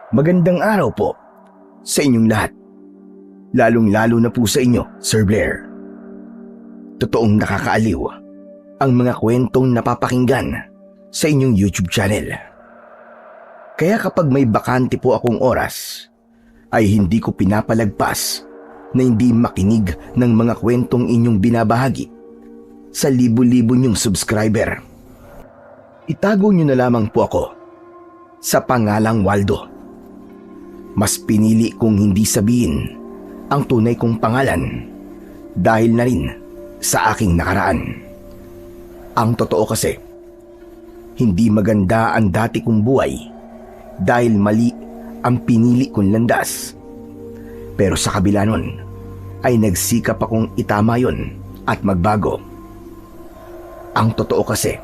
Magandang araw po sa inyong lahat. Lalong-lalo na po sa inyo, Sir Blair. Totoong nakakaaliw ang mga kwentong napapakinggan sa inyong YouTube channel. Kaya kapag may bakante po akong oras, ay hindi ko pinapalagpas na hindi makinig ng mga kwentong inyong binabahagi sa libo-libo niyong subscriber. Itago niyo na lamang po ako sa pangalang Waldo. Mas pinili kong hindi sabihin ang tunay kong pangalan dahil na rin sa aking nakaraan. Ang totoo kasi, hindi maganda ang dati kong buhay dahil mali ang pinili kong landas. Pero sa kabila nun, ay nagsikap akong itama yon at magbago. Ang totoo kasi,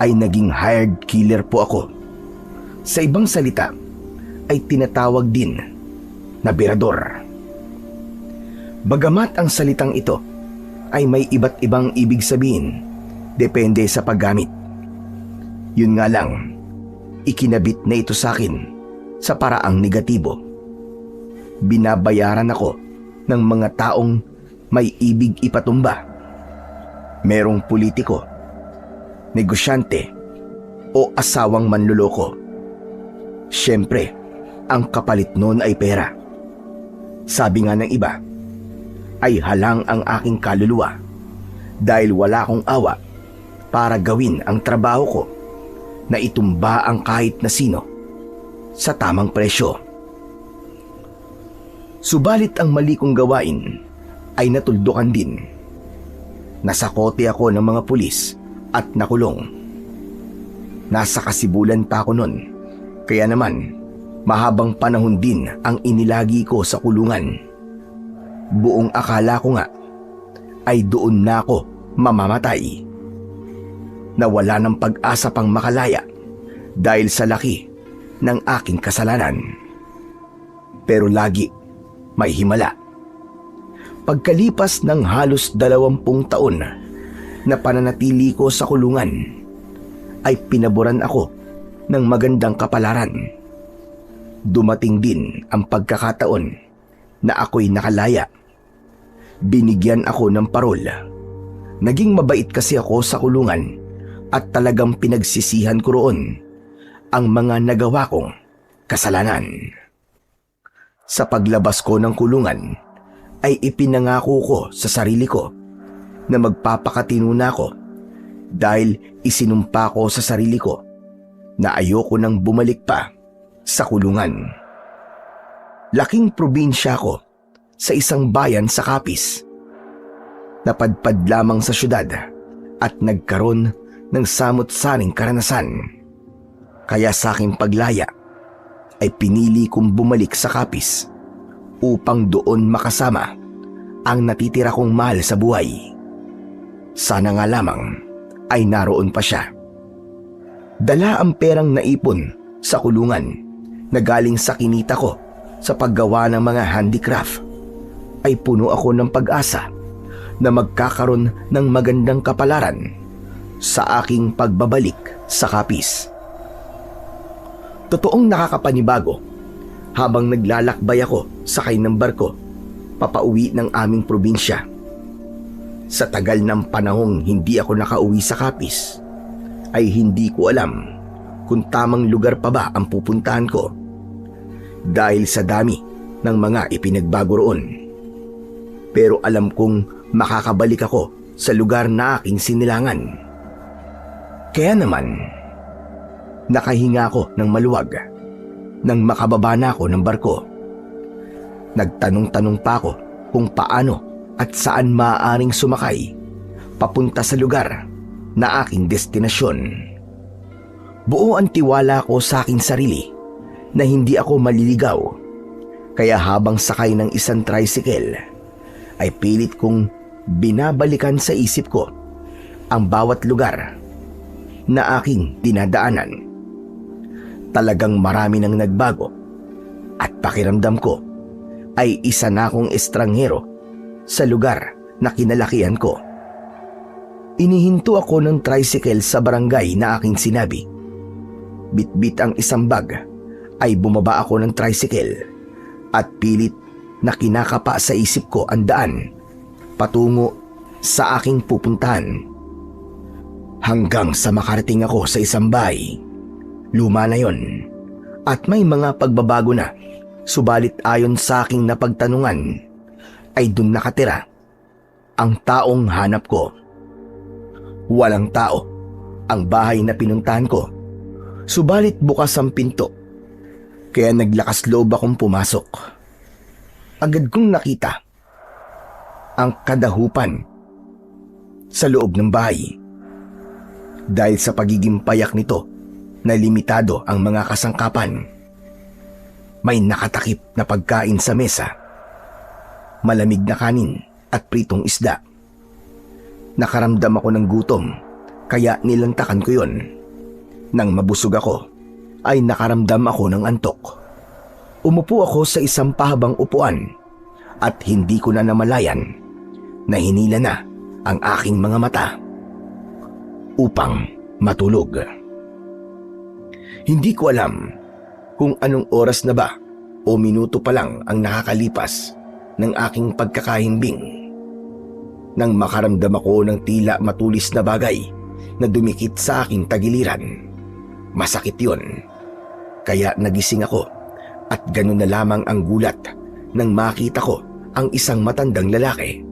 ay naging hired killer po ako. Sa ibang salita, ay tinatawag din na birador. Bagamat ang salitang ito ay may iba't ibang ibig sabihin, depende sa paggamit. Yun nga lang, ikinabit na ito sa akin sa paraang negatibo. Binabayaran ako ng mga taong may ibig ipatumba. Merong politiko, negosyante, o asawang manluloko. Siyempre, ang kapalit nun ay pera. Sabi nga ng iba, ay halang ang aking kaluluwa dahil wala akong awa para gawin ang trabaho ko na itumba ang kahit na sino sa tamang presyo. Subalit ang mali kong gawain ay natuldukan din. Nasakote ako ng mga pulis at nakulong. Nasa kasibulan pa ako nun, kaya naman mahabang panahon din ang inilagi ko sa kulungan. Buong akala ko nga ay doon na ako mamamatay. Nawala ng pag-asa pang makalaya dahil sa laki ng aking kasalanan. Pero lagi may himala. Pagkalipas ng halos 20 taon na pananatili ko sa kulungan, ay pinaboran ako ng magandang kapalaran. Dumating din ang pagkakataon na ako'y nakalaya. Binigyan ako ng parol. Naging mabait kasi ako sa kulungan at talagang pinagsisihan ko roon ang mga nagawa kong kasalanan. Sa paglabas ko ng kulungan, ay ipinangako ko sa sarili ko na magpapakatino na ako dahil isinumpa ko sa sarili ko na ayoko nang bumalik pa sa kulungan. Laking probinsya ko sa isang bayan sa Capiz. Napadpad lamang sa syudad at nagkaroon ng samot-saring karanasan. Kaya sa aking paglaya ay pinili kong bumalik sa Capiz upang doon makasama ang natitira kong mahal sa buhay. Sana nga lamang ay naroon pa siya. Dala ang perang naipon sa kulungan na galing sa kinita ko sa paggawa ng mga handicraft, ay puno ako ng pag-asa na magkakaroon ng magandang kapalaran sa aking pagbabalik sa Capiz. Totoong nakakapanibago habang naglalakbay ako sakay ng barko papauwi ng aming probinsya. Sa tagal ng panahong hindi ako nakauwi sa Capiz, ay hindi ko alam kung tamang lugar pa ba ang pupuntahan ko dahil sa dami ng mga ipinagbago roon. Pero alam kong makakabalik ako sa lugar na aking sinilangan. Kaya naman, nakahinga ako ng maluwag nang makababa na ako ng barko. Nagtanong-tanong pa ako kung paano at saan maaaring sumakay papunta sa lugar na aking destinasyon. Buo ang tiwala ko sa aking sarili na hindi ako maliligaw. Kaya habang sakay ng isang tricycle, ay pilit kong binabalikan sa isip ko ang bawat lugar na aking dinadaanan. Talagang marami nang nagbago at pakiramdam ko ay isa na akong estranghero sa lugar na kinalakihan ko. Inihinto ako ng tricycle sa barangay na aking sinabi. Bitbit ang isang bag ay bumaba ako ng tricycle at pilit na kinakapa sa isip ko ang daan patungo sa aking pupuntahan. Hanggang sa makarating ako sa isang bahay. Luma na yon at may mga pagbabago na, subalit ayon sa aking napagtanungan ay dun nakatira ang taong hanap ko. Walang tao ang bahay na pinuntahan ko, subalit bukas ang pinto, kaya naglakas loob akong pumasok. Agad kong nakita ang kadahupan sa loob ng bahay. Dahil sa pagiging payak nito na limitado ang mga kasangkapan, may nakatakip na pagkain sa mesa, malamig na kanin at pritong isda. Nakaramdam ako ng gutom, kaya nilantakan ko yon. Nang mabusog ako, ay nakaramdam ako ng antok. Umupo ako sa isang pahabang upuan at hindi ko na namalayan na hinila na ang aking mga mata upang matulog. Hindi ko alam kung anong oras na ba o minuto pa lang ang nakakalipas ng aking pagkakahimbing nang makaramdam ako ng tila matulis na bagay na dumikit sa aking tagiliran. Masakit yun, kaya nagising ako at ganun na lamang ang gulat nang makita ko ang isang matandang lalaki.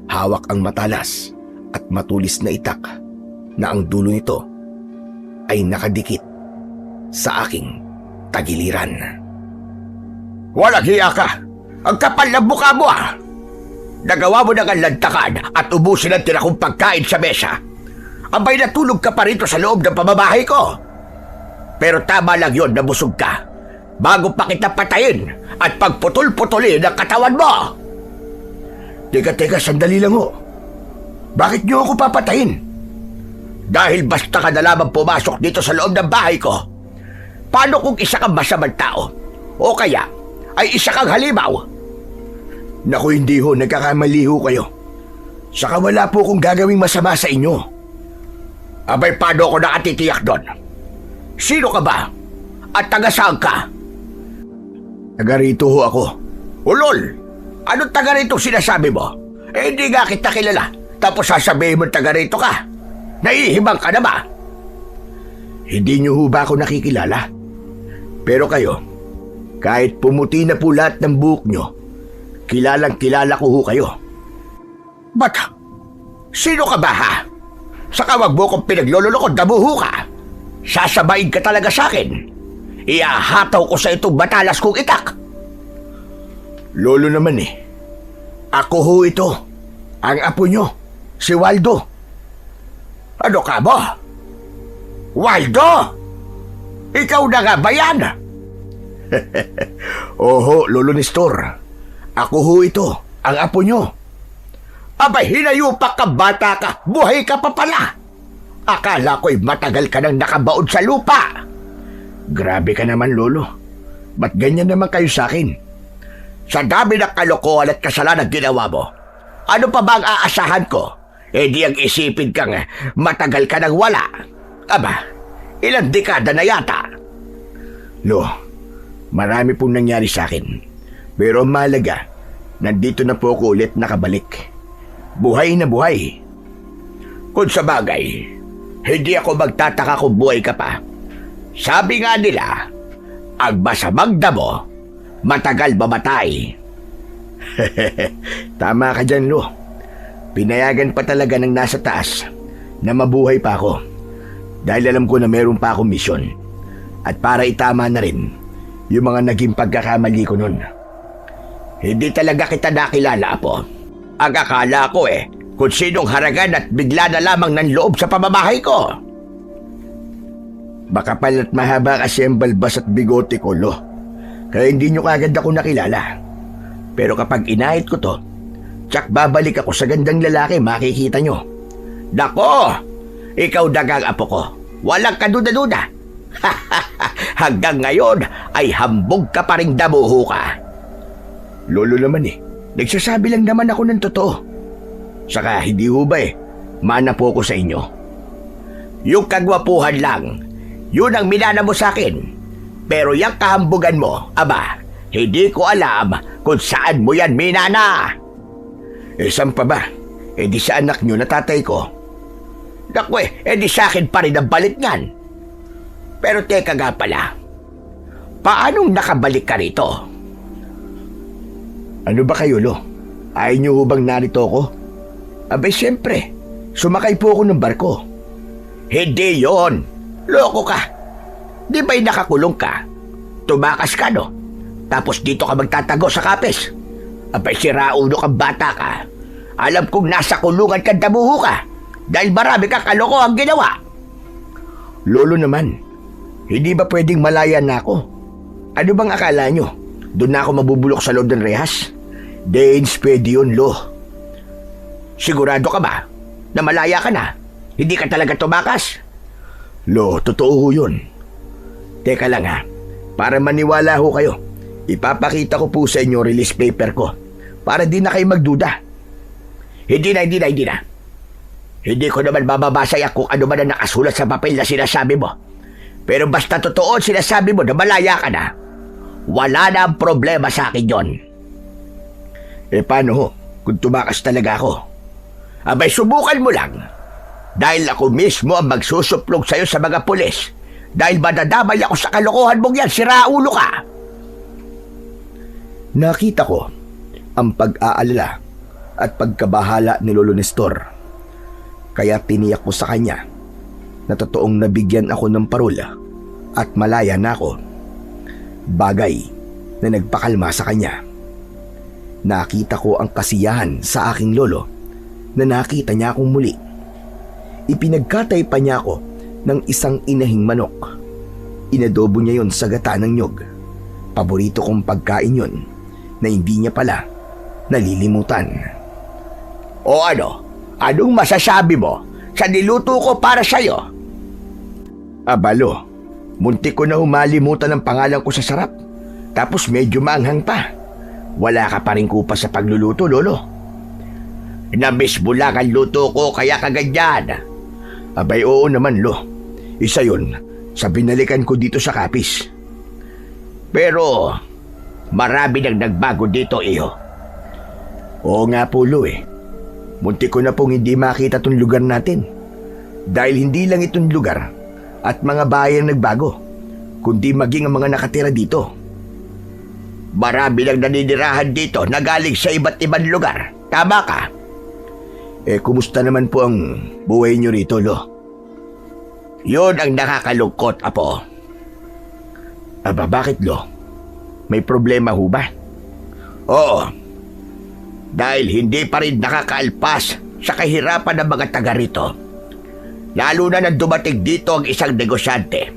Hawak ang matalas at matulis na itak na ang dulo nito ay nakadikit sa aking tagiliran. Walang hiya ka! Ang kapal ng mukha mo ah! Nagawa mo na ang lantakan at ubusin ang tira kong pagkain sa mesa. Abay, natulog ka pa rito sa loob ng pamamahay ko. Pero tama lang yun na busog ka bago pa kita patayin at pagputol-putulin ang katawan mo. Teka, sandali lang ho. Bakit niyo ako papatayin? Dahil basta ka na lamang pumasok dito sa loob ng bahay ko. Paano kung isa kang masamang tao? O kaya ay isa kang halimaw? Naku, hindi ho, nagkakamali ho kayo. Saka wala po akong gagawing masama sa inyo. Abay, paano ako nakatitiyak doon? Sino ka ba? At taga saan ka? Taga rito ho ako. Ulol! Anong taga rito sinasabi mo? Eh, hindi nga kita kilala. Tapos sasabihin mo taga rito ka. Naihibang ka na ba? Hindi niyo ho ba ako nakikilala? Pero kayo, kahit pumuti na po lahat ng buhok niyo, kilalang kilala ko ho kayo. Ba't? Sino ka ba ha? Saka wag mo kong pinaglololokod, damuho ka. Sasabayin ka talaga sa akin. Iahataw ko sa itong matalas kong itak. Lolo naman eh. Ako ho ito. Ang apo nyo, si Waldo. Ano ka mo? Waldo? Ikaw na nga ba yan? Oho, Lolo Nestor. Ako ho ito, ang apo nyo. Abay, hinayupak ka, bata ka. Buhay ka pa pala. Akala ko'y matagal ka nang nakabaon sa lupa. Grabe ka naman, Lolo. Ba't ganyan naman kayo sa akin? Sa dami ng kalokohan at kasalanan ginawa mo, ano pa ba ang aasahan ko? Eh di ang isipin kang matagal ka nang wala. Aba, ilang dekada na yata. Lo, marami pong nangyari sa akin. Pero ang mahalaga, nandito na po ako ulit nakabalik. Buhay na buhay. Kung sa bagay, hindi ako magtataka kung buhay ka pa. Sabi nga nila, ang masamang damo, matagal mamatay. Tama ka dyan, Lo. Pinayagan pa talaga ng nasa taas na mabuhay pa ako. Dahil alam ko na meron pa akong misyon. At para itama na rin yung mga naging pagkakamali ko nun. Hindi talaga kita nakilala, Apo. Ang akala ko kung sinong haragan at bigla na lamang ng loob sa pamamahay ko. Makapal at mahaba kasi ang balbas at bigote ko, Lo. Kaya hindi nyo kagad ako nakilala. Pero kapag inahit ko to, tsak babalik ako sa gandang lalaki, makikita nyo. Nako! Ikaw dagang apo ko. Walang kaduda-duda. Hanggang ngayon ay hambog ka pa ring damuho ka. Lolo naman nagsasabi lang naman ako ng totoo. Saka hindi ho ba mana po ako sa inyo. Yung kagwapuhan lang, yun ang minana mo sa akin. Pero yung kahambugan mo, aba, hindi ko alam kung saan mo yan minana. Saan pa ba? Di sa anak nyo na tatay ko. Naku di sa akin pa rin ang balik niyan. Pero teka nga pala, paanong nakabalik ka rito? Ano ba kayo, Lo? Ayaw nyo bang narito ko? Abay, siyempre. Sumakay po ako ng barko. Hindi yon. Loko ka. Di ba'y nakakulong ka? Tumakas ka, no? Tapos dito ka magtatago sa kapes. Abay, siraulo kang bata ka. Alam kong nasa kulungan ka damuho ka. Dahil marami ka kalokohang ginawa. Lolo naman, hindi ba pwedeng malaya na ako? Ano bang akala nyo? Doon na ako mabubulok sa loob ng rehas? Danes, pwede yun, Lo. Sigurado ka ba na malaya ka na? Hindi ka talaga tumakas? Lo, totoo ho yun. Teka lang ha, para maniwala ho kayo, ipapakita ko po sa inyo release paper ko para di na kayo magduda. Hindi na. Hindi ko naman mababasa kung ano man ang nakasulat sa papel na sinasabi mo. Pero basta totoo sinasabi mo na malaya ka na, wala na ang problema sa akin yon. Paano ho kung tumakas talaga ako? Abay, subukan mo lang. Dahil ako mismo ang magsusuplog sa'yo sa mga pulis. Dahil madadamay ako sa kalokohan mong yan, siraulo ka. Nakita ko ang pag-aalala at pagkabahala ni Lolo Nestor. Kaya tiniyak ko sa kanya na totoong nabigyan ako ng parola at malaya na ako. Bagay na nagpakalma sa kanya. Nakita ko ang kasiyahan sa aking lolo na nakita niya akong muli. Ipinagkatay pa niya ako ng isang inahing manok. Inadobo niya yon sa gata ng nyog. Paborito kong pagkain yon na hindi niya pala nalilimutan. O ano? Anong masasabi mo sa niluto ko para sa'yo? Abalo, muntik ko na humalimutan ang pangalan ko sa sarap. Tapos medyo maanghang pa. Wala ka pa rin kupas sa pagluluto, Lolo. Namiss mo lang ang luto ko kaya kaganyan. Abay, oo naman, Lo. Isa yun sa binalikan ko dito sa Kapis. Pero marami nang nagbago dito, iho. Oo nga po, Lo eh. Muntik ko na pong hindi makita tong lugar natin. Dahil hindi lang itong lugar at mga bahay ang nagbago, kundi maging ang mga nakatira dito. Marami lang naninirahan dito na galing sa iba't ibang lugar. Tama ka? Kumusta naman po ang buhay nyo rito, Lo? Yun ang nakakalungkot, Apo. Aba, bakit, Lo? May problema ho ba? Oo. Dahil hindi pa rin nakakaalpas sa kahirapan ng mga taga rito. Lalo na nang dumating dito ang isang negosyante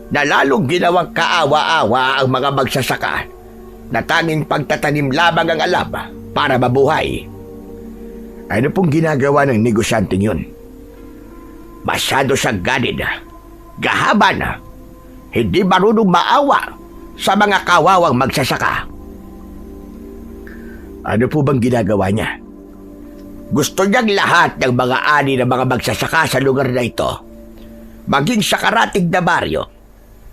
na lalong ginawang kaawa-awa ang mga magsasaka na tanging pagtatanim lamang ang alam para mabuhay. Ano pong ginagawa ng negosyanteng yun? Masyado siyang ganid, gahaban, hindi marunong maawa sa mga kawawang magsasaka. Ano po bang ginagawa niya? Gusto niyang lahat ng mga ani ng mga magsasaka sa lugar na ito, maging sa karatig na baryo,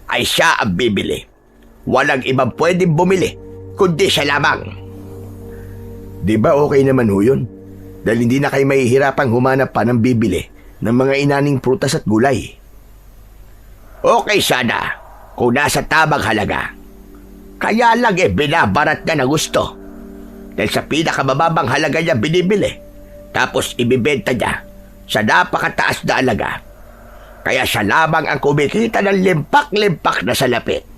ay siya ang bibili. Walang ibang pwedeng bumili, kundi siya lamang. Di ba okay naman ho yun? Dahil hindi na kayo mahihirapang humanap pa ng bibili ng mga inaning prutas at gulay. Okay sana kung nasa tamang halaga. Kaya lang binabarat na gusto. Dahil sa pinakamababang halaga niya binibili, tapos ibibenta niya sa napakataas na halaga. Kaya siya lamang ang kumikita ng limpak-limpak na salapit.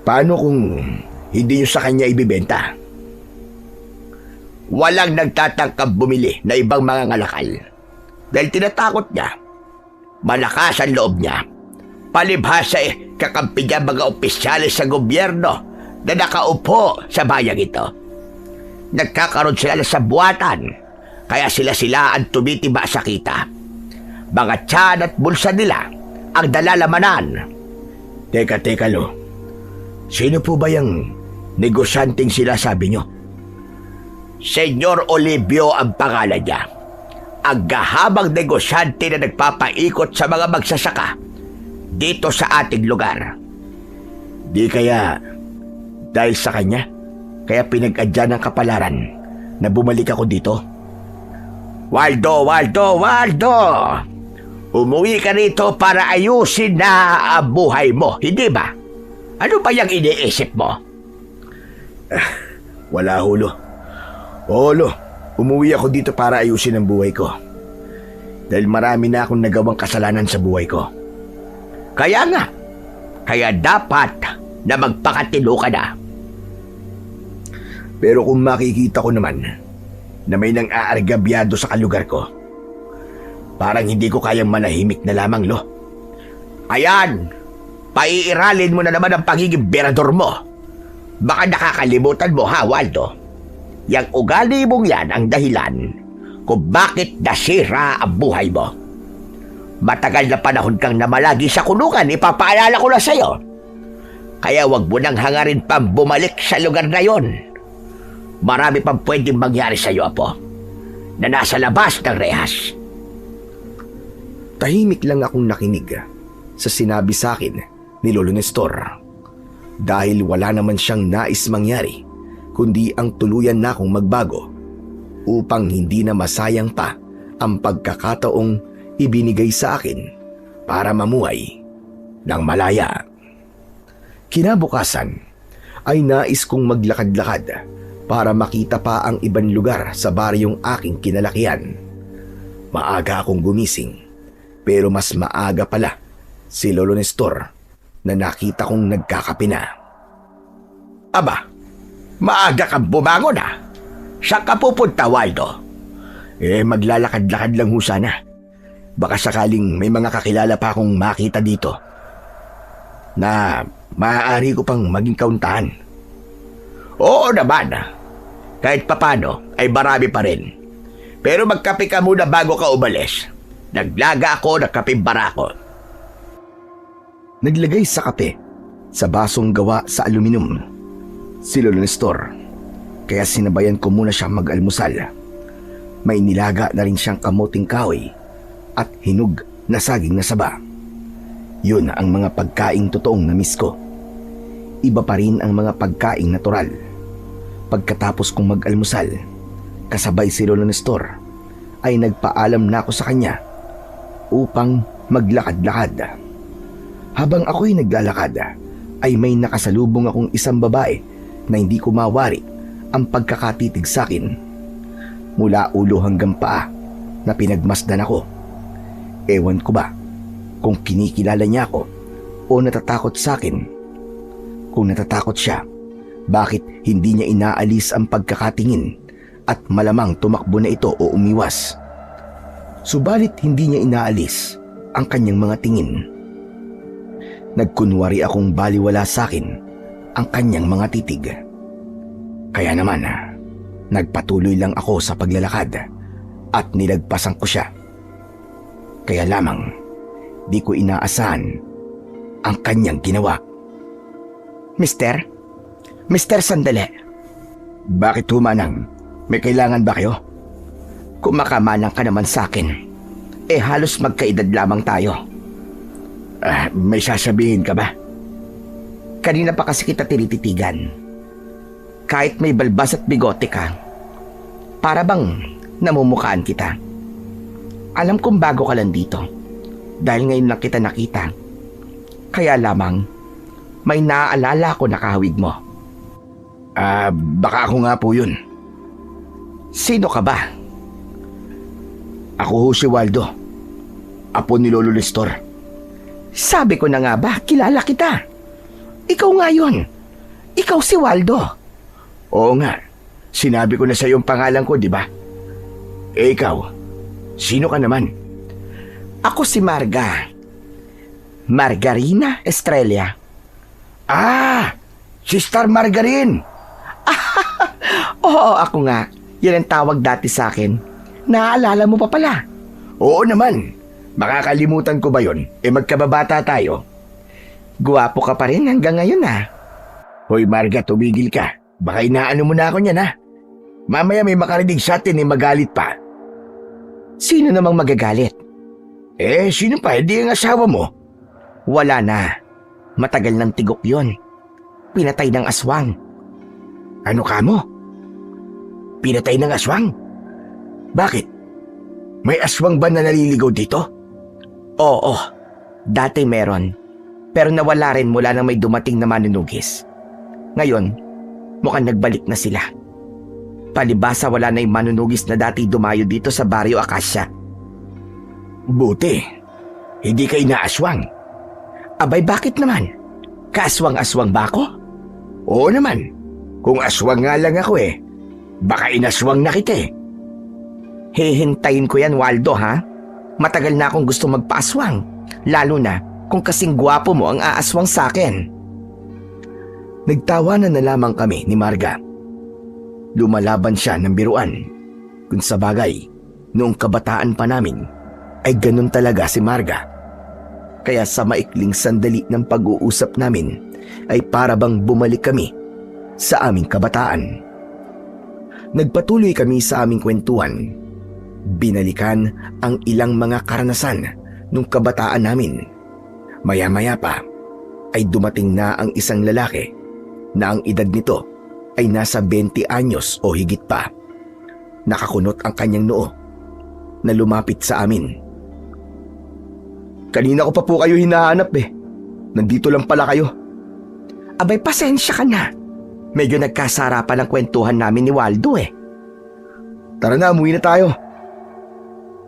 Paano kung hindi niyo sa kanya ibibenta? Walang nagtatangkang bumili na ibang mga ngalakal. Dahil tinatakot niya. Malakas ang loob niya. Palibhasa kakampi niya mga opisyalis sa gobyerno na nakaupo sa bayang ito. Nagkakaroon sila sa buwatan, kaya sila ang tumitiba sa kita. Mga tiyan at bulsa nila ang dalalamanan. Teka, Lo. Sino po ba yung negosyanteng sila sabi nyo? Senyor Olivio ang pangalan niya. Ang gahabang negosyante na nagpapaikot sa mga magsasaka dito sa ating lugar. Di kaya dahil sa kanya, kaya pinag-adya ng kapalaran na bumalik ako dito? Waldo! Umuwi ka rito para ayusin na ang buhay mo, hindi ba? Ano ba yung iniisip mo? Wala, Hulo. Olo, umuwi ako dito para ayusin ang buhay ko. Dahil marami na akong nagawang kasalanan sa buhay ko. Kaya nga, kaya dapat na magpakatino ka na. Pero kung makikita ko naman na may nang aargabyado sa kalugar ko, parang hindi ko kayang manahimik na lamang, Lo. Ayan, paiiralin mo na naman ang pagiging berador mo. Baka nakakalimutan mo, ha, Waldo? Yang ugali mong yan ang dahilan kung bakit nasira ang buhay mo. Matagal na panahon kang namalagi sa kulungan, ipapaalala ko na sa'yo. Kaya wag mo nang hangarin pang bumalik sa lugar na yon. Marami pang pwedeng mangyari sa'yo, Apo, na nasa labas ng rehas. Tahimik lang akong nakinig sa sinabi sa akin ni Lolo Nestor. Dahil wala naman siyang nais mangyari, kundi ang tuluyan na akong magbago upang hindi na masayang pa ang pagkakataong ibinigay sa akin para mamuhay ng malaya. Kinabukasan ay nais kong maglakad-lakad para makita pa ang ibang lugar sa baryong aking kinalakihan. Maaga akong gumising, pero mas maaga pala si Lolo Nestor na nakita kong nagkakape na. Aba, maaga kang bumangon, ha? Saan ka pupunta, Waldo? Maglalakad-lakad lang ho sana. Baka sakaling may mga kakilala pa akong makita dito na maaari ko pang maging kauntahan. Oo naman. Kahit papano ay marami pa rin. Pero magkape ka muna bago ka umalis. Naglaga ako ng kapeng barako. Naglagay sa kape sa basong gawa sa aluminum si Lolo Nestor, kaya sinabayan ko muna siyang mag-almusal. May nilaga na rin siyang kamuting kahoy at hinog na saging na saba. Yun ang mga pagkaing totoong na-miss ko. Iba pa rin ang mga pagkaing natural. Pagkatapos kong mag-almusal, kasabay si Lolo Nestor, ay nagpaalam na ako sa kanya upang maglakad-lakad. Habang ako'y naglalakad, ay may nakasalubong akong isang babae na hindi ko mawari ang pagkakatitig sa akin. Mula ulo hanggang paa na pinagmasdan ako. Ewan ko ba kung kinikilala niya ako o natatakot sa akin. Kung natatakot siya, bakit hindi niya inaalis ang pagkakatingin at malamang tumakbo na ito o umiwas? Subalit hindi niya inaalis ang kanyang mga tingin. Nagkunwari akong baliwala sa akin ang kanyang mga titig. Kaya naman, nagpatuloy lang ako sa paglalakad at nilagpasan ko siya. Kaya lamang, di ko inaasahan ang kanyang ginawa. Mister, sandali. Bakit humanang? May kailangan ba kayo? Kung makamanang ka naman sa akin, halos magkaedad lamang tayo. May sasabihin ka ba? Kanina pa kasi kita tinititigan. Kahit may balbas at bigote ka, para bang namumukhaan kita. Alam kong bago ka lang dito, dahil ngayon lang kita nakita. Kaya lamang, may naaalala ko na kahawig mo. Baka ako nga po yun. Sino ka ba? Ako ho si Waldo, apo ni Lolo Nestor. Sabi ko na nga ba, kilala kita. Ikaw nga yun. Ikaw si Waldo. Oo nga, sinabi ko na sa iyong pangalan ko, di ba? Ikaw, sino ka naman? Ako si Marga. Margarina Estrella. Sister Margarin. Oo, ako nga. Yan ang tawag dati sa akin. Naaalala mo pa pala? Oo naman. Makakalimutan ko ba yun? Magkababata tayo. Guwapo ka pa rin hanggang ngayon, ha? Hoy Marga, tumigil ka. Baka inaano mo na ako niyan, ha? Mamaya may makarinig sa atin magalit pa. Sino namang magagalit? Sino pa? Hindi ang asawa mo. Wala na. Matagal ng tigok yon. pinatay ng aswang. Ano ka mo? Pinatay ng aswang? Bakit? May aswang ba na naliligaw dito? Oo, dati meron. Pero nawala rin mula nang may dumating na manunugis. Ngayon, mukhang nagbalik na sila. Palibasa wala na yung manunugis na dati dumayo dito sa Baryo Acacia. Buti, hindi ka inaaswang. Abay, bakit naman? Kaaswang-aswang ba ako? Oo naman, kung aswang nga lang ako baka inaswang na kita Hihintayin ko yan, Waldo, ha? Matagal na akong gusto magpaaswang. Lalo na kung kasing gwapo mo ang aaswang sa akin. Nagtawanan na lamang kami ni Marga. Lumalaban siya ng biruan. Kung sa bagay, noong kabataan pa namin, ay ganun talaga si Marga. Kaya sa maikling sandali ng pag-uusap namin, ay para bang bumalik kami sa aming kabataan. Nagpatuloy kami sa aming kwentuhan. Binalikan ang ilang mga karanasan nung kabataan namin. Maya-maya pa ay dumating na ang isang lalaki na ang edad nito ay nasa 20 anyos o higit pa. Nakakunot ang kanyang noo na lumapit sa amin. Kanina ko pa po kayo hinahanap Nandito lang pala kayo. Abay, pasensya ka na. Medyo nagkasarapan ang kwentuhan namin ni Waldo Tara na, umuwi na tayo.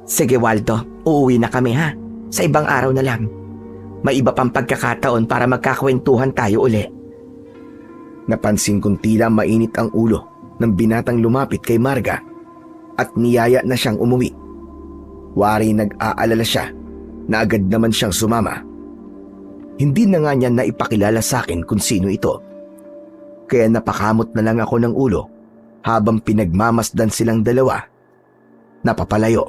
Sige, Waldo, uuwi na kami ha. Sa ibang araw na lang. May iba pang pagkakataon para magkakwentuhan tayo uli. Napansin kong tila mainit ang ulo ng binatang lumapit kay Marga at niyaya na siyang umuwi. Wari nag-aalala siya na agad naman siyang sumama. Hindi na nga niya naipakilala sa akin kung sino ito. Kaya napakamot na lang ako ng ulo habang pinagmamasdan silang dalawa. Napapalayo.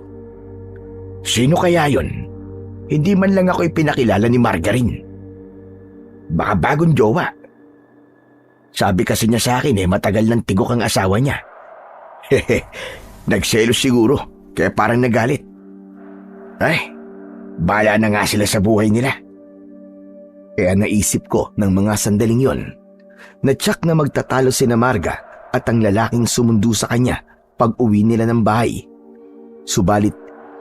Sino kaya yon? Hindi man lang ako ipinakilala ni Margarine. Baka bagong jowa. Sabi kasi niya sa akin matagal nang tigok ang asawa niya. Nagselos siguro, kaya parang nagalit. Ay, bahala na nga sila sa buhay nila. Kaya naisip ko ng mga sandaling yon na tsak na magtatalo sina Marga at ang lalaking sumundo sa kanya pag uwi nila ng bahay. Subalit,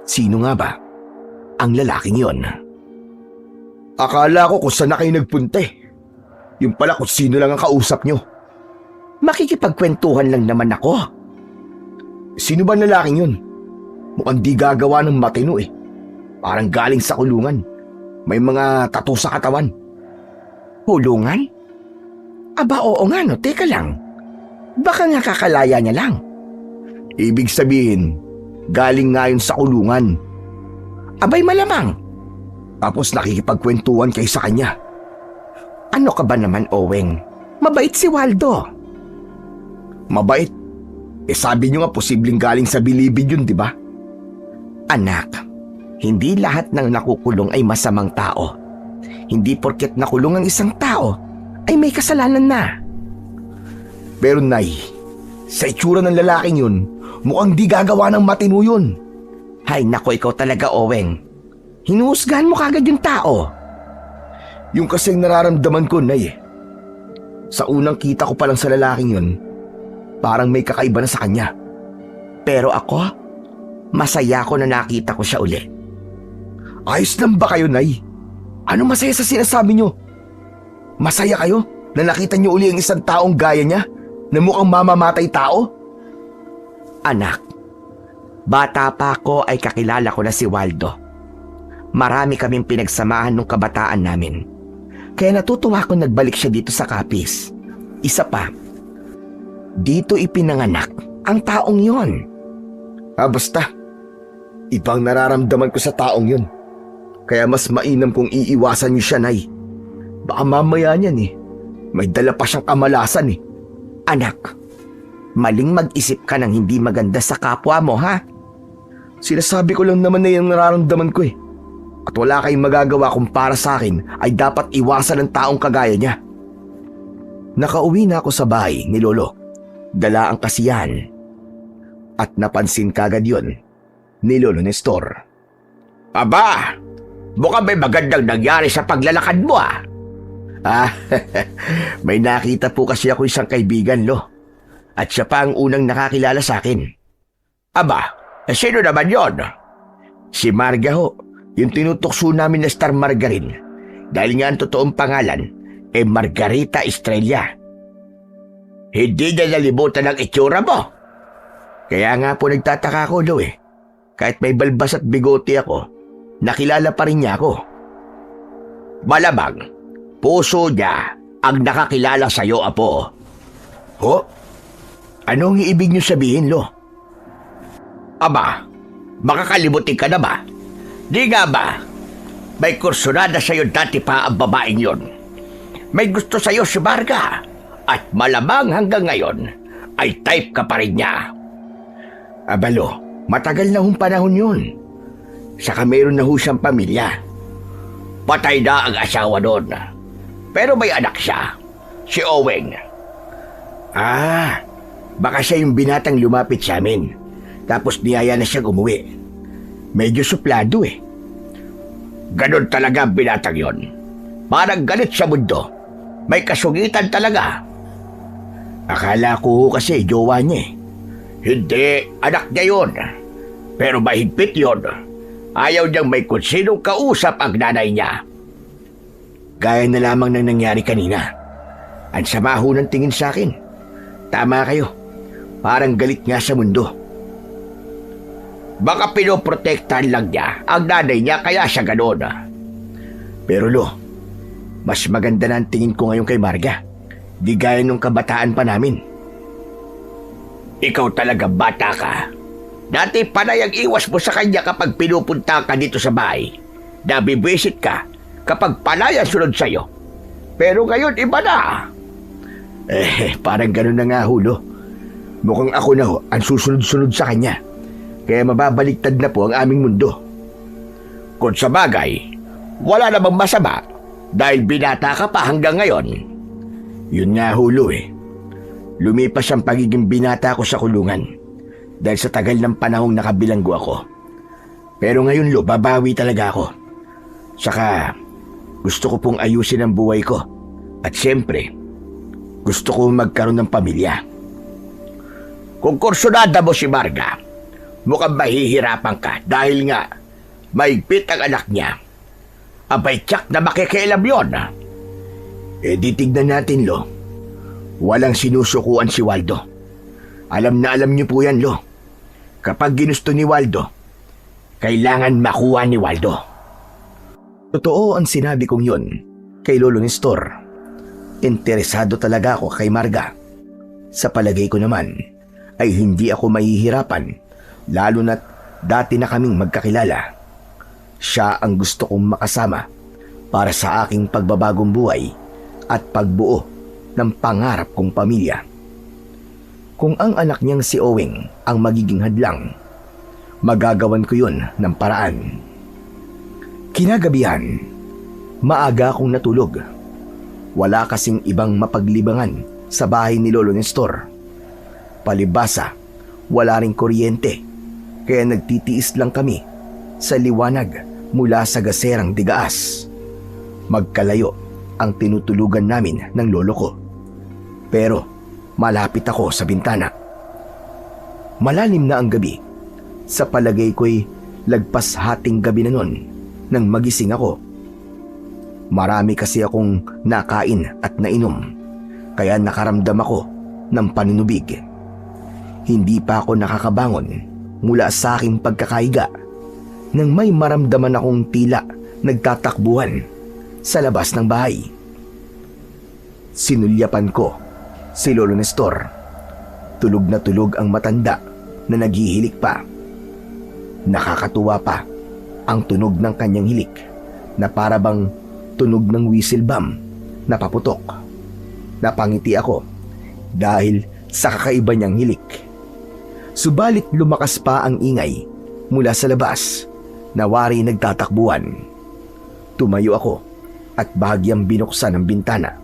sino nga ba ang lalaking yon? Akala ko kung saan na kayo nagpunta Yung pala kung sino lang ang kausap nyo. Makikipagkwentuhan lang naman ako. Sino ba ang lalaking yun? Mukhang di gagawa ng matino Parang galing sa kulungan. May mga tattoo sa katawan. Kulungan? Aba, oo nga no, teka lang. Baka nga kakalaya niya lang. Ibig sabihin, galing nga yun sa kulungan. Abay, malamang. Tapos nakikipagkwentuhan kayo sa kanya. Ano ka ba naman, Oweng? Mabait si Waldo. Mabait? Sabi niyo nga posibleng galing sa bilibid yun, di ba? Anak, hindi lahat ng nakukulong ay masamang tao. Hindi porket nakulong ang isang tao ay may kasalanan na. Pero Nay, sa itsura ng lalaking yun, mukhang di gagawa ng matino yun. Hay nako, ikaw talaga, Oweng. Hinuhusgahan mo kagad yung tao. Yung kasing nararamdaman ko, Nay. Sa unang kita ko pa lang sa lalaking yun, parang may kakaiba na sa kanya. Pero ako, masaya ko na nakita ko siya uli. Ayos lang ba kayo, Nay? Ano masaya sa sinasabi nyo? Masaya kayo na nakita nyo uli ang isang taong gaya niya na mukhang mamamatay tao? Anak, bata pa ako ay kakilala ko na si Waldo. Marami kaming pinagsamahan nung kabataan namin. Kaya natutuwa akong nagbalik siya dito sa Capiz. Isa pa, dito ipinanganak ang taong yon. Basta, ibang nararamdaman ko sa taong yon. Kaya mas mainam kung iiwasan niyo siya, Nay. Baka mamaya niyan may dala pa siyang kamalasan Anak, maling mag-isip ka ng hindi maganda sa kapwa mo, ha? Sinasabi ko lang naman na yung nararamdaman ko At wala kayong magagawa kung para sa akin ay dapat iwasan ng taong kagaya niya. Nakauwi na ako sa bahay ni Lolo. Dala ang kasiyahan. At napansin kagad yon ni Lolo Nestor. Aba, mukhang may magandang nangyari sa paglalakad mo Ah, may nakita po kasi ako isang kaibigan, Lo. At siya pa ang unang nakakilala sa akin. Aba, sino naman yon? Si Marga ho, yung tinutukso namin na Star Margarine. Dahil nga ang totoong pangalan, Margarita Estrella. Hindi niya nalimutan ang itsura mo. Kaya nga po nagtataka ko, Lo Kahit may balbas at bigote ako, nakilala pa rin niya ako. Malamang, puso niya ang nakakilala sa'yo, Apo. Ho? Anong ibig niyo sabihin, Lo? Aba, makakalimutin ka na ba? Di nga ba? May kursunada sa'yo dati pa ang babaeng yon. May gusto sa'yo si Marga. At malamang hanggang ngayon ay type ka pa rin niya. Abalo, matagal na hong panahon yun. Saka mayroon na ho siyang pamilya. Patay na ang asawa doon. Pero may anak siya, si Oweng. Ah, baka siya yung binatang lumapit sa amin. Tapos niyaya na siyang umuwi. Medyo suplado Ganon talaga ang binatang yon. Parang galit sa mundo. May kasungitan talaga. Akala ko kasi jowa niya Hindi, anak niya yun. Pero mahigpit yun. Ayaw niyang may kung sinong kausap ang nanay niya. Gaya na lamang ng nangyari kanina. Ang sama ho ng tingin sa akin. Tama kayo. Parang galit nga sa mundo. Baka pinoprotektahan lang niya ang nanay niya kaya siya gano'n. Pero Lo, mas maganda na ang tingin ko ngayon kay Marga. Di gaya nung kabataan pa namin. Ikaw talaga bata ka. Dati panay ang iwas mo sa kanya kapag pinupunta ka dito sa bahay. Nabibisit ka kapag panay ang sunod sa'yo. Pero ngayon iba na. Parang gano'n na nga Lo. Mukhang ako na ang susunod-sunod sa kanya. Kaya mababaliktad na po ang aming mundo. Kung sa bagay, wala namang masama dahil binata ka pa hanggang ngayon. Yun nga Lo Lumipas ang pagiging binata ko sa kulungan dahil sa tagal ng panahong nakabilanggo ako. Pero ngayon Lo, babawi talaga ako. Saka gusto ko pong ayusin ang buhay ko. At siyempre, gusto ko magkaroon ng pamilya. Kung kursunada mo si Marga, mukhang mahihirapan ka dahil nga maigpit ang anak niya. Abay tsak na makikialam yun. Di tignan natin Lo. Walang sinusukuan si Waldo. Alam na alam niyo po yan Lo. Kapag ginusto ni Waldo, kailangan makuha ni Waldo. Totoo ang sinabi kong yun kay Lolo Nestor. Interesado talaga ako kay Marga. Sa palagay ko naman ay hindi ako mahihirapan, lalo na't dati na kaming magkakilala. Siya ang gusto kong makasama para sa aking pagbabagong buhay at pagbuo ng pangarap kong pamilya. Kung ang anak niyang si Oweng ang magiging hadlang, magagawan ko yun ng paraan. Kinagabihan, maaga akong natulog. Wala kasing ibang mapaglibangan sa bahay ni Lolo Nestor. Palibasa, wala ring kuryente, kaya nagtitiis lang kami sa liwanag mula sa gaserang digaas. Magkalayo ang tinutulugan namin ng lolo ko. Pero malapit ako sa bintana. Malalim na ang gabi. Sa palagay ko'y lagpas hating gabi na nun nang magising ako. Marami kasi akong nakain at nainom, kaya nakaramdam ako ng paninubig. Hindi pa ako nakakabangon mula sa aking pagkakahiga nang may maramdaman akong tila nagtatakbuhan sa labas ng bahay. Sinulyapan ko si Lolo Nestor. Tulog na tulog ang matanda na naghihilik pa. Nakakatuwa pa ang tunog ng kanyang hilik na para bang tunog ng whistle bomb na paputok. Napangiti ako dahil sa kakaiba niyang hilik. Subalit lumakas pa ang ingay mula sa labas na wari nagtatakbuhan. Tumayo ako at bahagyang binuksan ang bintana.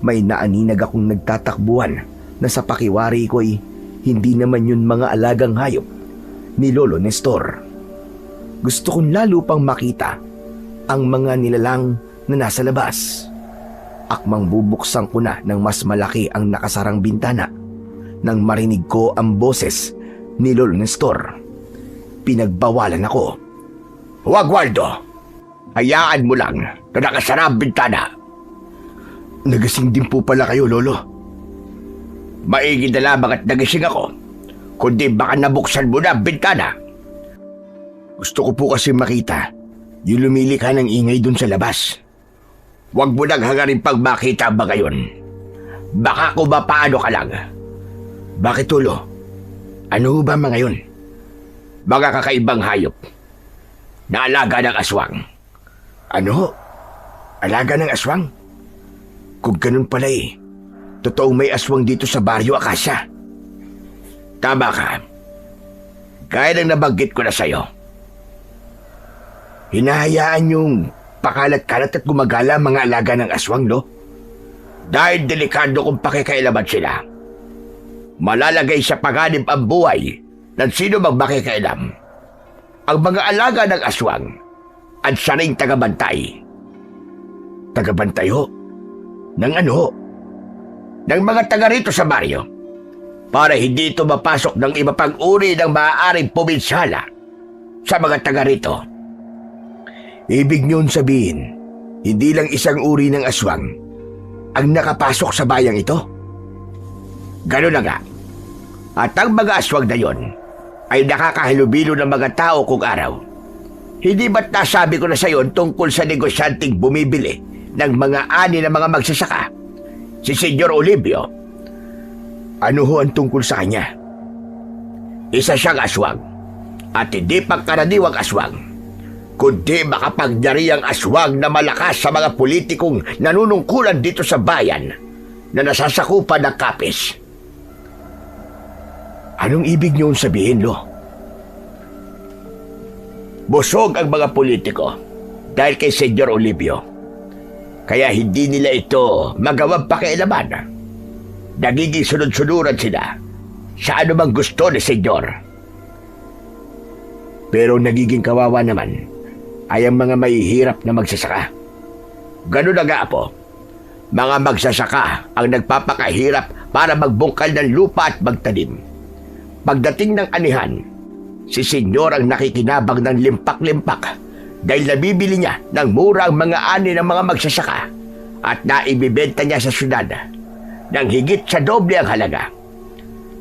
May naaninag akong nagtatakbuhan na sa pakiwari ko'y hindi naman yun mga alagang hayop ni Lolo Nestor. Gusto kong lalo pang makita ang mga nilalang na nasa labas. Akmang bubuksan ko na ng mas malaki ang nakasarang bintana nang marinig ko ang boses ni Lolo Nestor. Pinagbawalan ako. Huwag, Waldo. Hayaan mo lang na nakasara ang bintana. Nagising din po pala kayo, Lolo. Maigi na lamang at nagising ako, kundi baka nabuksan mo na ang bintana. Gusto ko po kasi makita yung lumilika ng ingay dun sa labas. Huwag mo nang hangarin pag makita ba ngayon. Baka kung paano ka lang. Bakit, Lolo? Ano ba mga yun? Mga kakaibang hayop na alaga ng aswang. Ano? Alaga ng aswang? Kung ganun pala totoong may aswang dito sa Baryo Acacia. Tama ka. Gaya ng nabanggit ko na sa'yo. Hinahayaan yung pakalat-kalat at gumagala mga alaga ng aswang, no? Dahil delikado kung pakikialaman sila. Malalagay sa panganib ang buhay ng sino mang makikialam. Ang mga alaga ng aswang at siya ring tagabantay. Tagabantay ho? Ng ano ho? Ng mga taga rito sa baryo para hindi ito mapasok ng iba pang uri ng maaaring puminsala sa mga taga rito. Ibig niyon sabihin, hindi lang isang uri ng aswang ang nakapasok sa bayang ito? Ganun na nga. At ang mga aswang na yon ay nakakahalubilo ng mga tao kung araw. Hindi ba't nasabi ko na sa iyo tungkol sa negosyanteng bumibili ng mga ani ng mga magsasaka? Si Senyor Olivio. Ano ho ang tungkol sa kanya? Isa siyang aswang. At hindi pangkaraniwang aswang, kundi makapagyariang aswang na malakas sa mga politikong nanunungkulan dito sa bayan na nasasakupan ng kapis. Anong ibig niyon sabihin, Lo? Busog ang mga politiko dahil kay Senyor Olivio. Kaya hindi nila ito magawang pakialaman. Nagiging sunod-sunuran sila sa anumang gusto ni Senyor. Pero nagiging kawawa naman ay ang mga mahihirap na magsasaka. Ganun na nga po. Mga magsasaka ang nagpapakahirap para magbungkal ng lupa at magtanim. Pagdating ng anihan, si Senyor ang nakikinabang ng limpak-limpak dahil nabibili niya ng mura ang mga ani ng mga magsasaka at naibibenta niya sa syudad ng higit sa doble ang halaga.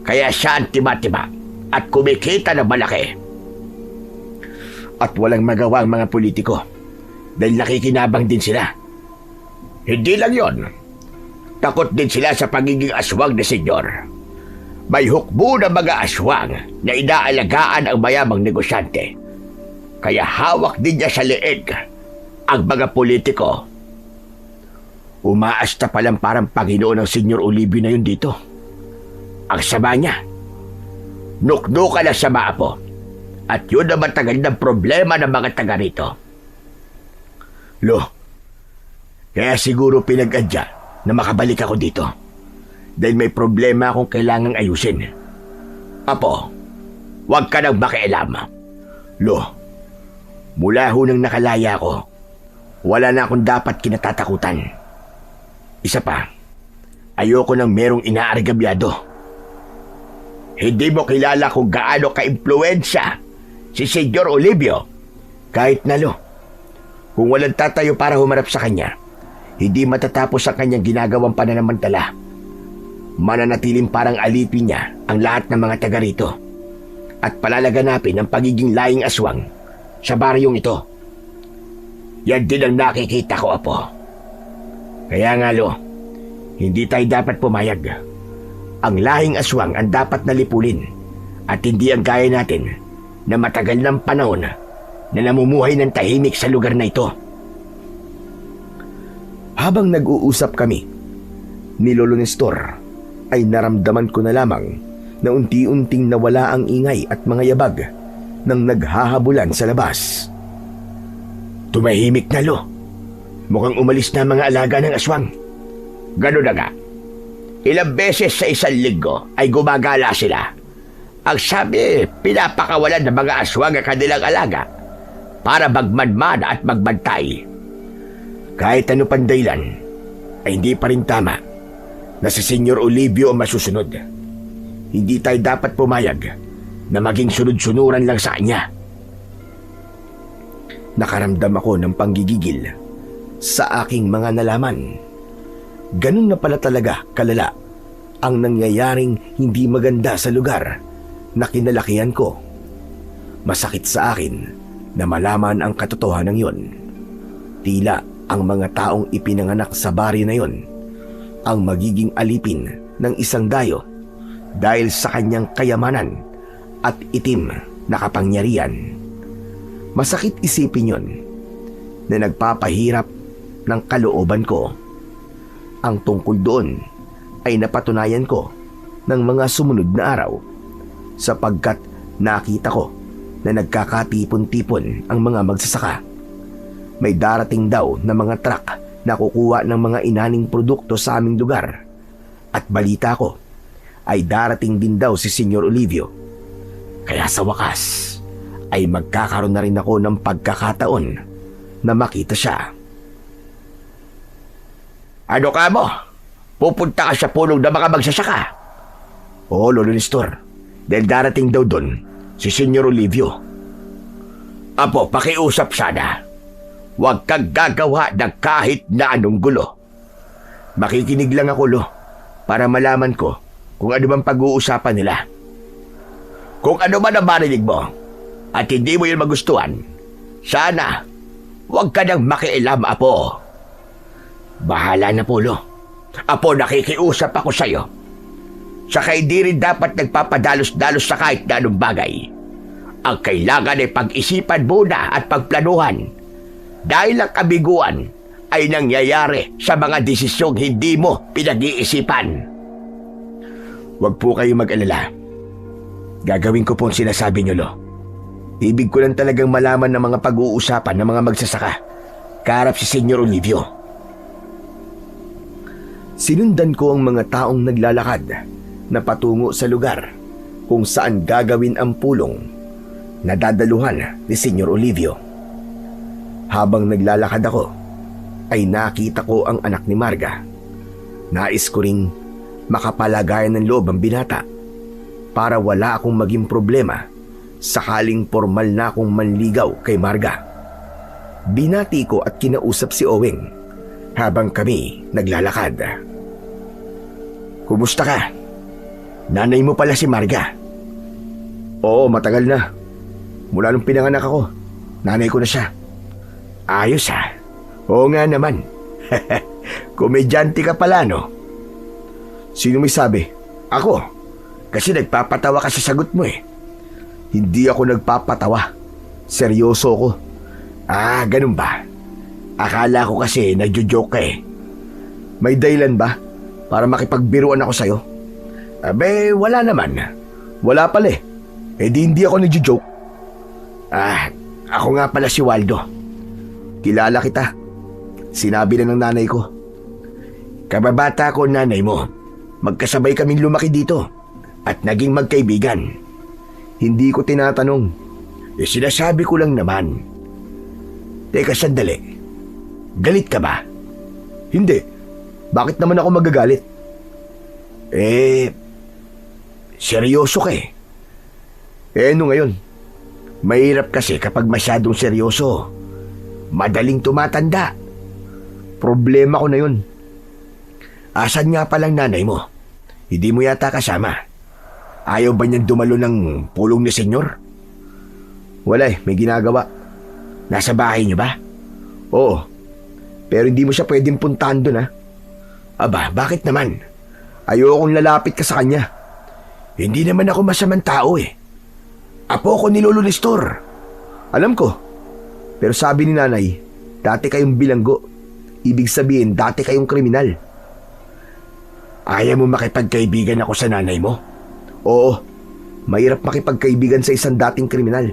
Kaya siya ang tiba-tiba at kumikita ng malaki. At walang magawa ang mga politiko dahil nakikinabang din sila. Hindi lang yon. Takot din sila sa pagiging aswang ni Senyor. May hukbo ng mga aswang na inaalagaan ang mayamang negosyante. Kaya hawak din niya sa leeg ang mga politiko. Umaasta palang parang Panginoon ng Senyor Olivio na yun dito. Ang sama niya. Nuknukan ang sama po. At yun ang matagal ng problema ng mga taga rito. Lo, kaya siguro pinag-adya na makabalik ako dito. Dahil may problema akong kailangang ayusin. Apo, huwag ka nang makialam. Lo, mula ho nang nakalaya ko, wala na akong dapat kinatatakutan. Isa pa, ayoko nang merong inaargabyado. Hindi mo kilala kung gaano ka-impluensya si Senyor Olivio. Kahit na, Lo, kung walang tatayo para humarap sa kanya, hindi matatapos ang kanyang ginagawang pananamantala. Mananatiling parang alipin niya ang lahat ng mga taga rito at palalaganapin ang pagiging laing aswang sa baryong ito. Yan din ang nakikita ko, Apo. Kaya nga, Lo, hindi tayo dapat pumayag. Ang lahing aswang ang dapat nalipulin at hindi ang gaya natin na matagal ng panahon na namumuhay ng tahimik sa lugar na ito. Habang nag-uusap kami ni Lolo Nestor, ay naramdaman ko na lamang na unti-unting nawala ang ingay at mga yabag ng naghahabulan sa labas. Tumahimik na, Lo. Mukhang umalis na ang mga alaga ng aswang. Ganun na nga. Ilang beses sa isang linggo ay gumagala sila. Ang sabi, pinapakawalan ng mga aswang ang kanilang alaga para magmanman at magbantay. Kahit ano pang dahilan, ay hindi pa rin tama na si Senyor Olivio ang masusunod. Hindi tayo dapat pumayag na maging sunod-sunuran lang sa kanya. Nakaramdam ako ng panggigigil sa aking mga nalaman. Ganun na pala talaga kalala ang nangyayaring hindi maganda sa lugar na kinalakihan ko. Masakit sa akin na malaman ang katotohanan yon. Tila ang mga taong ipinanganak sa baryo na yon ang magiging alipin ng isang dayo dahil sa kanyang kayamanan at itim na kapangyarihan. Masakit isipin yon na nagpapahirap ng kalooban ko. Ang tungkol doon ay napatunayan ko ng mga sumunod na araw sapagkat nakita ko na nagkakatipon-tipon ang mga magsasaka. May darating daw na mga truck na kukuha ng mga inaning produkto sa aming lugar at balita ko ay darating din daw si Senyor Olivio. Kaya sa wakas ay magkakaroon na rin ako ng pagkakataon na makita siya. Ano ka mo? Pupunta ka sa pulong ng mga magsasaka? Oo, Lolo Nestor. Dahil darating daw doon si Senyor Olivio. Apo, pakiusap sana. Huwag kang gagawa ng kahit na anong gulo. Makikinig lang ako, Lo, para malaman ko kung ano bang pag-uusapan nila. Kung ano man ang marinig mo at hindi mo yun magustuhan, sana huwag ka nang makialam, Apo. Bahala na po, Lo. Apo, nakikiusap ako sa'yo. Saka hindi rin dapat nagpapadalos-dalos sa kahit na anong bagay. Ang kailangan ay pag-isipan muna at pagplanuhan dahil ang kabiguan ay nangyayari sa mga desisyong hindi mo pinag-iisipan. Huwag po kayong mag-alala. Gagawin ko po ang sinasabi niyo, Lo. Ibig ko lang talagang malaman ng mga pag-uusapan ng mga magsasaka kaharap si Senyor Olivio. Sinundan ko ang mga taong naglalakad na patungo sa lugar kung saan gagawin ang pulong na dadaluhan ni Senyor Olivio. Habang naglalakad ako, ay nakita ko ang anak ni Marga. Nais ko ring makapalagayan ng loob ang binata para wala akong maging problema sakaling formal na akong manligaw kay Marga. Binati ko at kinausap si Owing habang kami naglalakad. Kumusta ka? Nanay mo pala si Marga. Oo, matagal na. Mula nung pinanganak ako, nanay ko na siya. Ayos ha? Oo nga naman. Komedyante ka pala, no? Sino may sabi? Ako. Kasi nagpapatawa ka sa sagot mo eh. Hindi ako nagpapatawa. Seryoso ko. Ah, ganun ba? Akala ko kasi nagjo-joke ka eh. May dahilan ba para makipagbiruan ako sa'yo? Abe, wala naman. Wala pala eh. Eh di hindi ako nagjo-joke. Ah, ako nga pala si Waldo. Kilala kita. Sinabi na ng nanay ko. Kababata ko nanay mo. Magkasabay kaming lumaki dito at naging magkaibigan. Hindi ko tinatanong. Eh sinasabi ko lang naman. Teka sandali. Galit ka ba? Hindi. Bakit naman ako magagalit? Eh, seryoso ka eh. Eh ano ngayon? Mahirap kasi kapag masyadong seryoso. Madaling tumatanda. Problema ko na yun. Asan nga palang nanay mo? Hindi mo yata kasama. Ayaw ba niyang dumalo ng pulong ni senyor? Wala eh, may ginagawa. Nasa bahay niyo ba? Oo. Pero hindi mo siya pwedeng puntahan doon ha. Aba, bakit naman? Ayokong lalapit ka sa kanya. Hindi naman ako masamang tao eh. Apo ko ni Lolo Nestor. Alam ko. Pero sabi ni nanay, dati kayong bilanggo. Ibig sabihin, dati kayong kriminal. Ayaw mo makipagkaibigan ako sa nanay mo? Oo. Mahirap makipagkaibigan sa isang dating kriminal.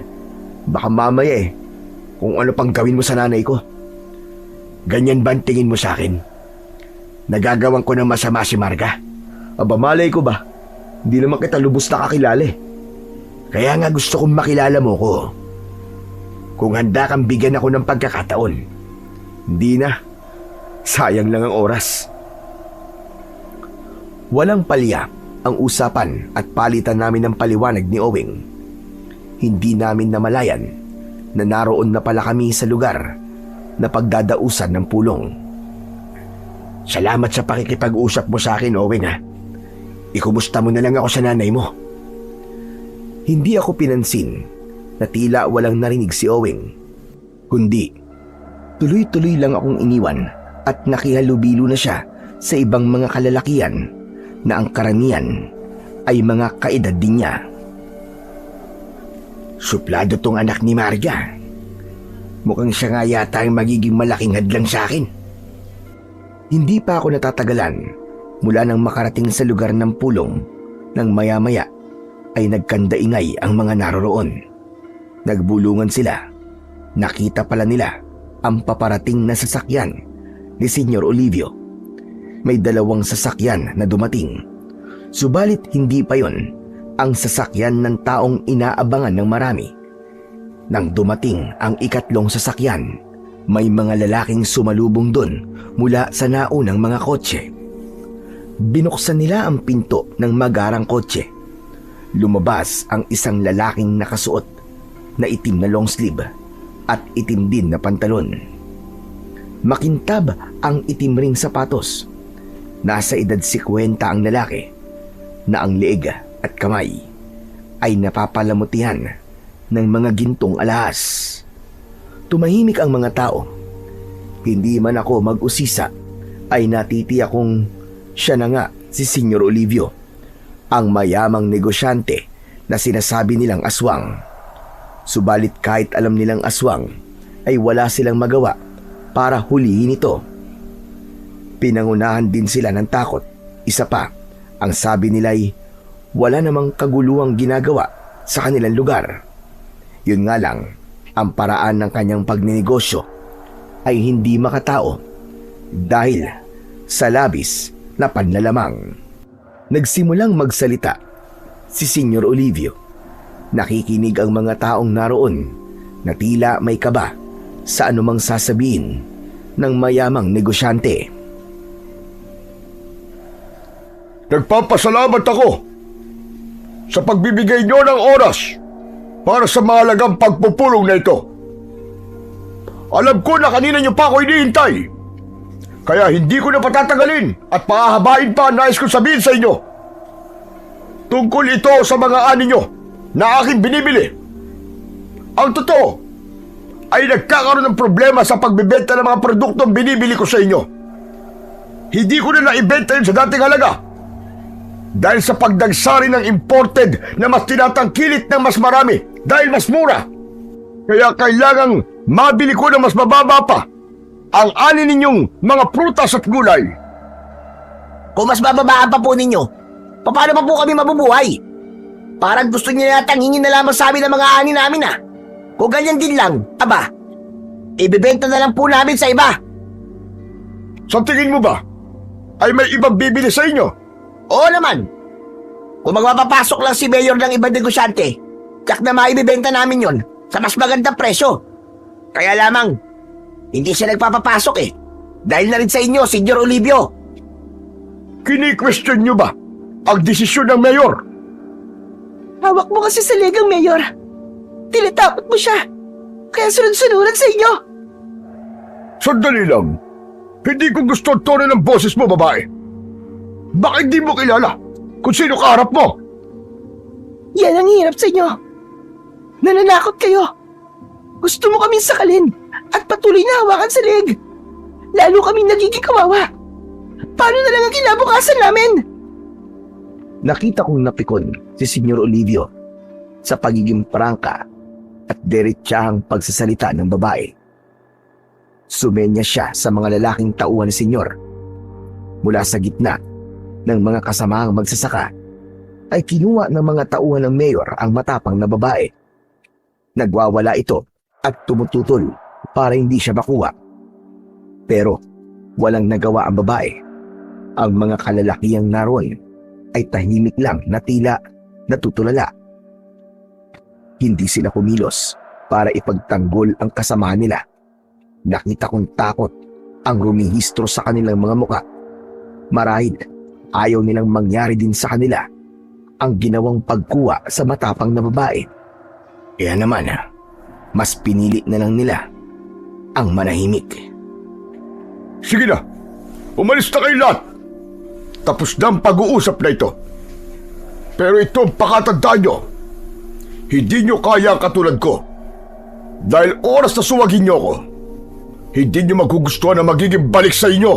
Baka mamaya eh, kung ano pang gawin mo sa nanay ko. Ganyan ba ang tingin mo sa akin? Nagagawan ko ng masama si Marga? Aba, malay ko ba? Hindi naman kita lubos na kakilala eh. Kaya nga gusto kong makilala mo ko. Kung handa kang bigyan ako ng pagkakataon. Hindi na. Sayang lang ang oras. Walang palya ang usapan at palitan namin ng paliwanag ni Owing. Hindi namin namalayan na naroon na pala kami sa lugar na pagdadausan ng pulong. Salamat sa pakikipag-usap mo sa akin, Owing ha. Ikumusta mo na lang ako sa nanay mo. Hindi ako pinansin na tila walang narinig si Owing. Kundi, tuloy-tuloy lang akong iniwan at nakihalubilo na siya sa ibang mga kalalakian na ang karamihan ay mga kaedad din niya. Suplado tong anak ni Marga. Mukhang siya nga yata ang magiging malaking hadlang sa akin. Hindi pa ako natatagalan mula nang makarating sa lugar ng pulong nang maya-maya ay nagkandaingay ang mga naroroon. Nagbulungan sila. Nakita pala nila ang paparating na sasakyan ni Senyor Olivio. May 2 sasakyan na dumating. Subalit hindi pa yon ang sasakyan ng taong inaabangan ng marami. Nang dumating ang 3 sasakyan, may mga lalaking sumalubong doon mula sa naunang mga kotse. Binuksan nila ang pinto ng magarang kotse. Lumabas ang isang lalaking nakasuot na itim na long sleeve at itim din na pantalon. Makintab ang itim ring sapatos. Nasa edad 50 ang lalaki na ang leeg at kamay ay napapalamutihan ng mga gintong alahas. Tumahimik ang mga tao. Hindi man ako mag-usisa ay natitiyak kong siya na nga si Senyor Olivio, ang mayamang negosyante na sinasabi nilang aswang. Subalit kahit alam nilang aswang ay wala silang magawa para hulihin ito. Pinangunahan din sila ng takot. Isa pa, ang sabi nila'y wala namang kaguluhang ginagawa sa kanilang lugar. Yun nga lang, ang paraan ng kanyang pagninegosyo ay hindi makatao dahil sa labis na panlalamang. Nagsimulang magsalita si Senyor Olivio. Nakikinig ang mga taong naroon na tila may kaba sa anumang sasabihin ng mayamang negosyante. Nagpapasalamat ako sa pagbibigay niyo ng oras para sa mahalagang pagpupulong na ito. Alam ko na kanina niyo pa ako hinihintay, kaya hindi ko na patatagalin at pahahabain pa ang nais kong sabihin sa inyo. Tungkol ito sa mga ani niyo na aking binibili. Ang totoo ay nagkakaroon ng problema sa pagbibenta ng mga produktong binibili ko sa inyo. Hindi ko na naibenta yun sa dating halaga dahil sa pagdagsari ng imported na mas tinatangkilit ng mas marami dahil mas mura. Kaya kailangang mabili ko ng mas mababa pa ang ani ninyong mga prutas at gulay. Kung mas bababaan pa po ninyo, paano pa po kami mabubuhay? Parang gusto niya yata hingin na lamang sa amin ang mga ani namin ah. Kung ganyan din lang, aba, ibibenta na lang po namin sa iba. Sa tingin mo ba ay may ibang bibili sa inyo? Oo naman. Kung magpapapasok lang si Mayor ng ibang negosyante, tsak na maibibenta namin yon sa mas magandang presyo. Kaya lamang, hindi siya nagpapapasok eh. Dahil na rin sa inyo, Senyor Olivio. Kini-question nyo ba ang desisyon ng mayor? Hawak mo kasi sa legang, Mayor. Tinatapot mo siya. Kaya sunod-sunuran sa inyo. Sandali lang. Hindi ko gusto ang tono ng boses mo, babae. Bakit di mo kilala kung sino kaharap mo? Yan ang hirap sa inyo. Nananakot kayo. Gusto mo kaming sakalin at patuloy na hawakan sa leeg. Lalo kaming nagiging kawawa. Paano na lang ang kinabukasan namin? Nakita kong napikon si Senyor Olivio sa pagiging prangka at diretsahang pagsasalita ng babae. Sumenya siya sa mga lalaking tauhan ni Senyor. Mula sa gitna ng mga kasamahang magsasaka ay kinuha ng mga tauhan ng mayor ang matapang na babae. Nagwawala ito at tumututol para hindi siya makuha. Pero walang nagawa ang babae. Ang mga kalalakihang naroon ay tahimik lang na tila natutulala. Hindi sila kumilos para ipagtanggol ang kasamahan nila. Nakita kong takot ang rumihistro sa kanilang mga muka. Marahil ayaw nilang mangyari din sa kanila ang ginawang pagkuha sa matapang na babae. Kaya naman, mas pinili na lang nila ang manahimik. Sige na, umalis na kayo lahat. Tapos na ang pag-uusap na ito. Pero ito ang pakatandaan nyo. Hindi nyo kaya ang katulad ko. Dahil oras na suwagin nyo ako, hindi nyo magugustuhan na magiging balik sa inyo.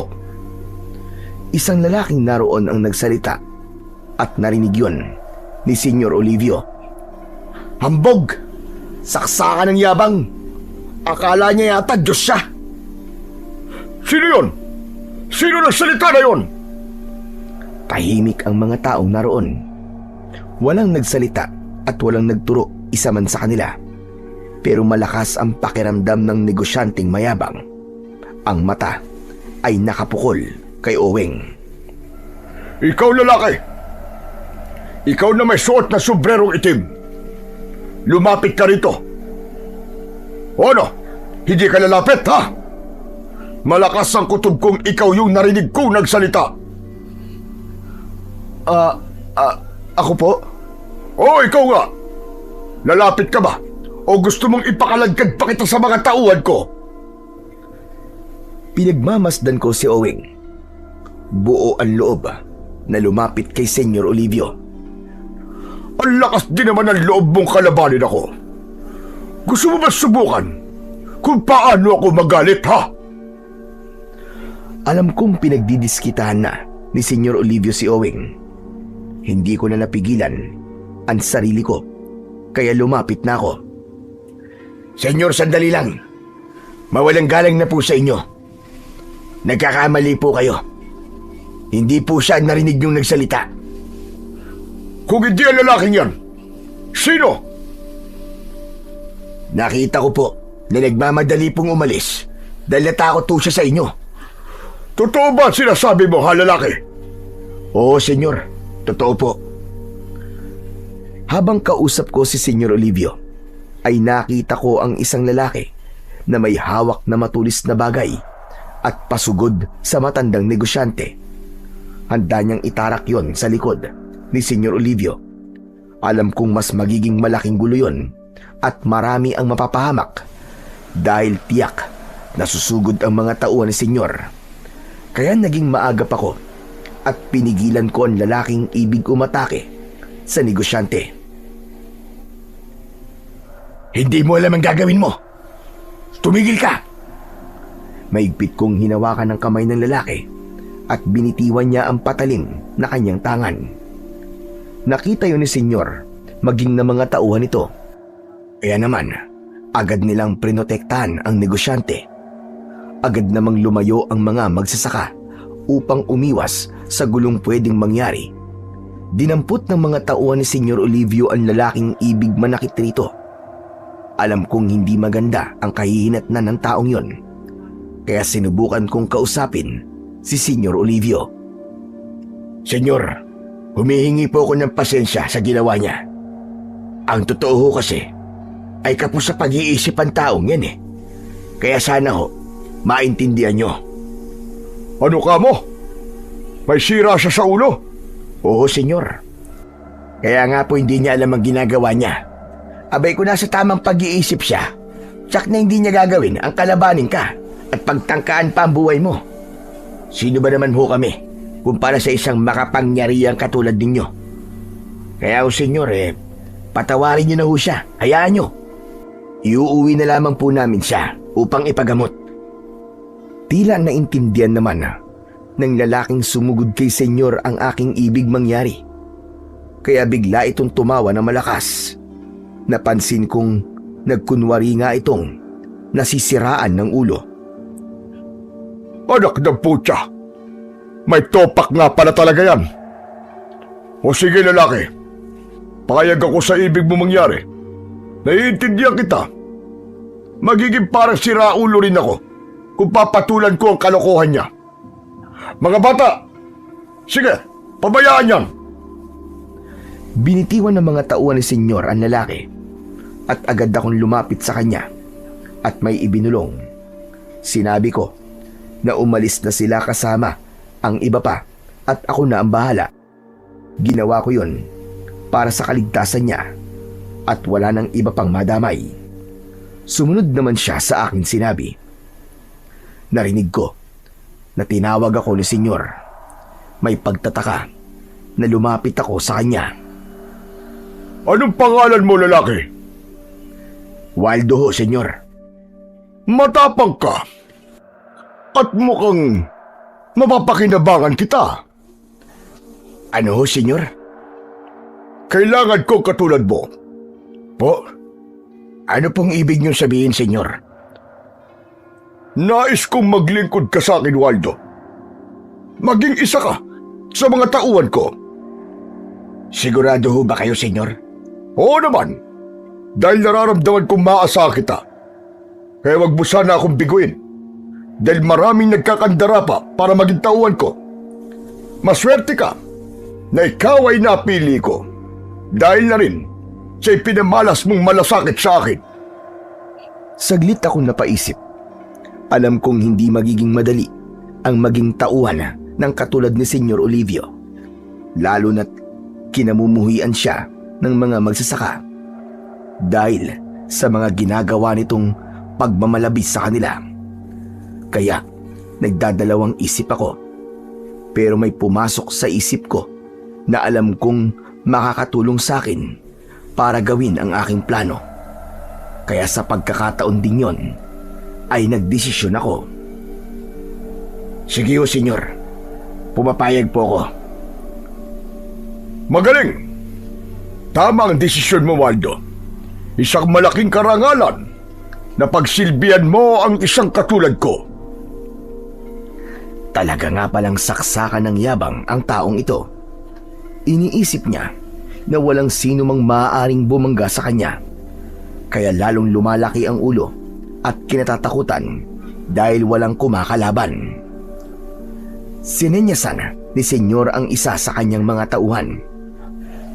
Isang lalaking naroon ang nagsalita at narinig yun ni Senyor Olivio. Hambog! Saksakan ng yabang! Akala niya yata Diyos siya! Sino yun? Sino nagsalita na yun? Tahimik ang mga taong naroon. Walang nagsalita at walang nagturo isa man sa kanila. Pero malakas ang pakiramdam ng negosyanteng mayabang. Ang mata ay nakapukol kay Oweng. Ikaw lalaki! Ikaw na may suot na sombrerong itim. Lumapit ka rito. O ano? Hindi ka lalapit, ha? Malakas ang kutob kong ikaw yung narinig kong nagsalita. Ako po? O ikaw nga. Lalapit ka ba? O gusto mong ipakaladkad pa kita sa mga tauhan ko? Pinagmamasdan ko si Oweng. Buo ang loob na lumapit kay Senyor Olivio. Ang lakas din naman ng loob mong kalabanin ako. Gusto mo ba subukan kung paano ako magalit, ha? Alam kong pinagdidiskitahan na ni Senyor Olivio si Oweng. Hindi ko na napigilan ang sarili ko, kaya lumapit na ako. Senyor, sandali lang. Mawalang galang na po sa inyo. Nagkakamali po kayo. Hindi po siya narinig yung nagsalita. Kung hindi ang lalaking yan, sino? Nakita ko po na nagmamadali pong umalis dahil natakot po siya sa inyo. Totoo ba sinasabi mo, ha, lalaki? Oo, senyor. Totoo po. Habang kausap ko si Senyor Olivio, ay nakita ko ang isang lalaki na may hawak na matulis na bagay at pasugod sa matandang negosyante. Handa niyang itarak yon sa likod ni Senyor Olivio. Alam kong mas magiging malaking gulo yon at marami ang mapapahamak dahil tiyak na susugod ang mga tauhan ni Senyor. Kaya naging maagap ako at pinigilan ko ang lalaking ibig umatake sa negosyante. Hindi mo alam ang gagawin mo. Tumigil ka! Maigpit kong hinawakan ng kamay ng lalaki at binitiwan niya ang patalim na kanyang tangan. Nakita yun ni Senyor maging na mga tauhan nito. Kaya naman, agad nilang prinotektahan ang negosyante. Agad namang lumayo ang mga magsasaka upang umiwas sa gulong pwedeng mangyari. Dinampot ng mga tauhan ni Senyor Olivio ang lalaking ibig manakit rito. Alam kong hindi maganda ang kahihinatnan ng taong yon. Kaya sinubukan kong kausapin si Senyor Olivio. Senyor, humihingi po ako ng pasensya sa ginawa niya. Ang totoo ho kasi ay kapos sa pag-iisip ang taong yan eh. Kaya sana ho, maintindihan nyo. Ano ka mo? May sira siya sa ulo? Oo, senyor. Kaya nga po hindi niya alam ang ginagawa niya. Abay ko nasa tamang pag-iisip siya, tsak na hindi niya gagawin ang kalabanin ka at pagtangkaan pa ang buhay mo. Sino ba naman ho kami kumpara sa isang makapangyarihang katulad ninyo? Kaya ho, senyor, patawarin niyo na ho siya. Hayaan niyo. Iuuwi na lamang po namin siya upang ipagamot. Tila naintindihan naman ng lalaking sumugod kay senyor ang aking ibig mangyari. Kaya bigla itong tumawa na malakas. Napansin kong nagkunwari nga itong nasisiraan ng ulo. Anak ng putya! May topak nga pala talaga yan. O sige lalaki, payag ako sa ibig mo mangyari. Naiintindihan kita. Magiging parang siraulo rin ako kung papatulan ko ang kalokohan niya. Mga bata, sige, pabayaan yan. Binitiwan ng mga tauhan ni senyor ang lalaki at agad akong lumapit sa kanya at may ibinulong. Sinabi ko na umalis na sila kasama ang iba pa at ako na ang bahala. Ginawa ko yon para sa kaligtasan niya at wala nang iba pang madamay. Sumunod naman siya sa akin sinabi. Narinig ko na tinawag ako ni Senyor. May pagtataka na lumapit ako sa kanya. Anong pangalan mo, lalaki? Waldo ho, Senyor. Matapang ka. At mukhang mapapakinabangan kita. Ano ho, Senyor? Kailangan ko katulad mo. Po? Ano pong ibig niyong sabihin, Senyor? Nais kong maglingkod ka sa akin, Waldo. Maging isa ka sa mga tauhan ko. Sigurado ho ba kayo, Senyor? Oo naman. Dahil nararamdaman kong maasa kita. Kaya wag mo sana akong biguin. Dahil maraming nagkakandara pa para maging tauhan ko. Maswerte ka na ikaw ay napili ko. Dahil na rin sa ipinamalas mong malasakit sa akin. Saglit akong napaisip. Alam kong hindi magiging madali ang maging tauhan ng katulad ni Senyor Olivio. Lalo na't kinamumuhian siya ng mga magsasaka. Dahil sa mga ginagawa nitong pagmamalabis sa kanila. Kaya nagdadalawang isip ako. Pero may pumasok sa isip ko na alam kong makakatulong sa akin para gawin ang aking plano. Kaya sa pagkakataon din yon ay nagdesisyon ako. Sige ho, Senyor. Pumapayag po ako. Magaling! Tama ang desisyon mo, Waldo. Isang malaking karangalan na pagsilbihan mo ang isang katulad ko. Talaga nga palang saksakan ng yabang ang taong ito. Iniisip niya na walang sino mang maaaring bumangga sa kanya. Kaya lalong lumalaki ang ulo at kinatatakutan dahil walang kumakalaban. Sinenyasan ni Senyor ang isa sa kanyang mga tauhan.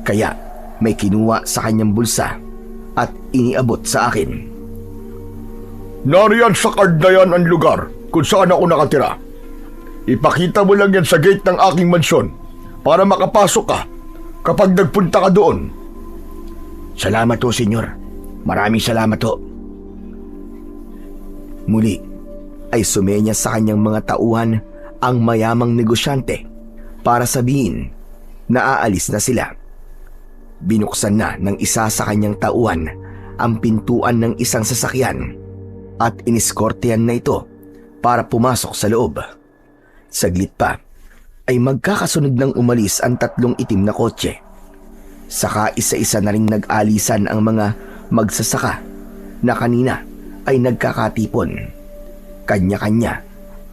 Kaya may kinuha sa kanyang bulsa at iniabot sa akin. Nariyan sa card na yan ang lugar kung saan ako nakatira. Ipakita mo lang yan sa gate ng aking mansyon para makapasok ka kapag nagpunta ka doon. Salamat ho, Senyor. Maraming salamat ho. Muli ay sumenya sa kanyang mga tauhan ang mayamang negosyante para sabihin na aalis na sila. Binuksan na ng isa sa kanyang tauhan ang pintuan ng isang sasakyan at iniskortehan na ito para pumasok sa loob. Saglit pa ay magkakasunod ng umalis ang tatlong itim na kotse. Saka isa-isa na ring nag-alisan ang mga magsasaka na kanina ay nagkakatipon. Kanya-kanya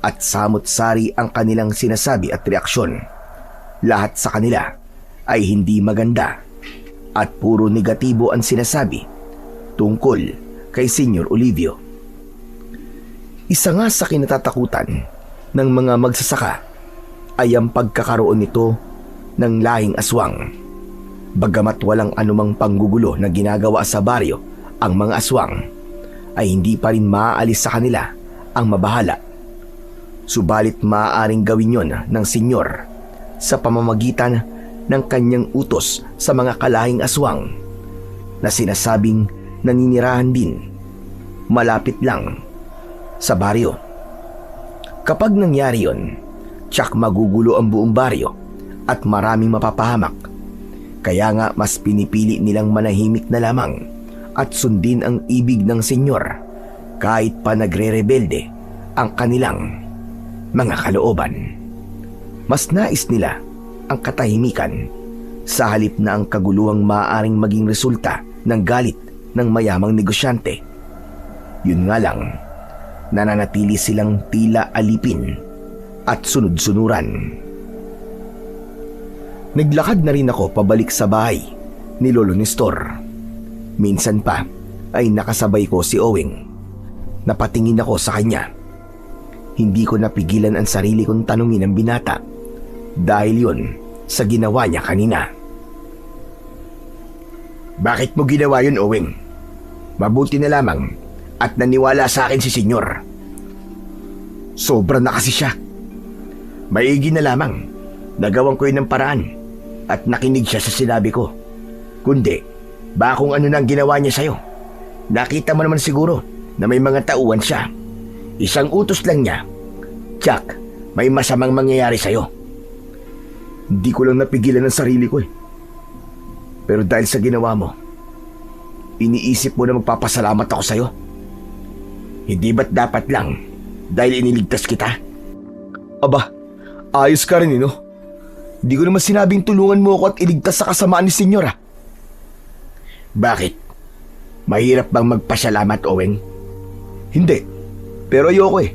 at samot-sari ang kanilang sinasabi at reaksyon. Lahat sa kanila ay hindi maganda at puro negatibo ang sinasabi tungkol kay Senyor Olivio. Isa nga sa kinatatakutan ng mga magsasaka ay ang pagkakaroon nito ng lahing aswang. Bagamat walang anumang panggugulo na ginagawa sa baryo ang mga aswang, ay hindi pa rin maaalis sa kanila ang mabahala. Subalit maaaring gawin yon ng senyor sa pamamagitan ng kanyang utos sa mga kalahing aswang na sinasabing naninirahan din malapit lang sa baryo. Kapag nangyari yon, tiyak magugulo ang buong baryo at maraming mapapahamak. Kaya nga mas pinipili nilang manahimik na lamang at sundin ang ibig ng senyor kahit pa nagre-rebelde ang kanilang mga kalooban. Mas nais nila ang katahimikan sa halip na ang kaguluhang maaaring maging resulta ng galit ng mayamang negosyante. Yun nga lang, nananatili silang tila alipin at sunod-sunuran. Naglakad na rin ako pabalik sa bahay ni Lolo Nestor. Minsan pa ay nakasabay ko si Owing. Napatingin ako sa kanya. Hindi ko napigilan ang sarili kong tanungin ang binata dahil yun sa ginawa niya kanina. Bakit mo ginawa yun, Owing? Mabuti na lamang at naniwala sa akin si Senyor. Sobra na kasi siya. Maigi na lamang Nagawan ko yun ng paraan at nakinig siya sa sinabi ko. Kundi, baka kung ano na ang ginawa niya sa'yo. Nakita mo naman siguro na may mga tauhan siya. Isang utos lang niya, Jack, may masamang mangyayari sa'yo. Hindi ko lang napigilan ang sarili ko eh. Pero dahil sa ginawa mo, iniisip mo na magpapasalamat ako sa'yo. Hindi ba't dapat lang dahil iniligtas kita? Aba, ayos ka rin no? Hindi ko naman sinabing tulungan mo ako at iligtas sa kasamaan ni Senyora. Bakit? Mahirap bang magpasalamat, Oweng? Hindi, pero ayoko eh.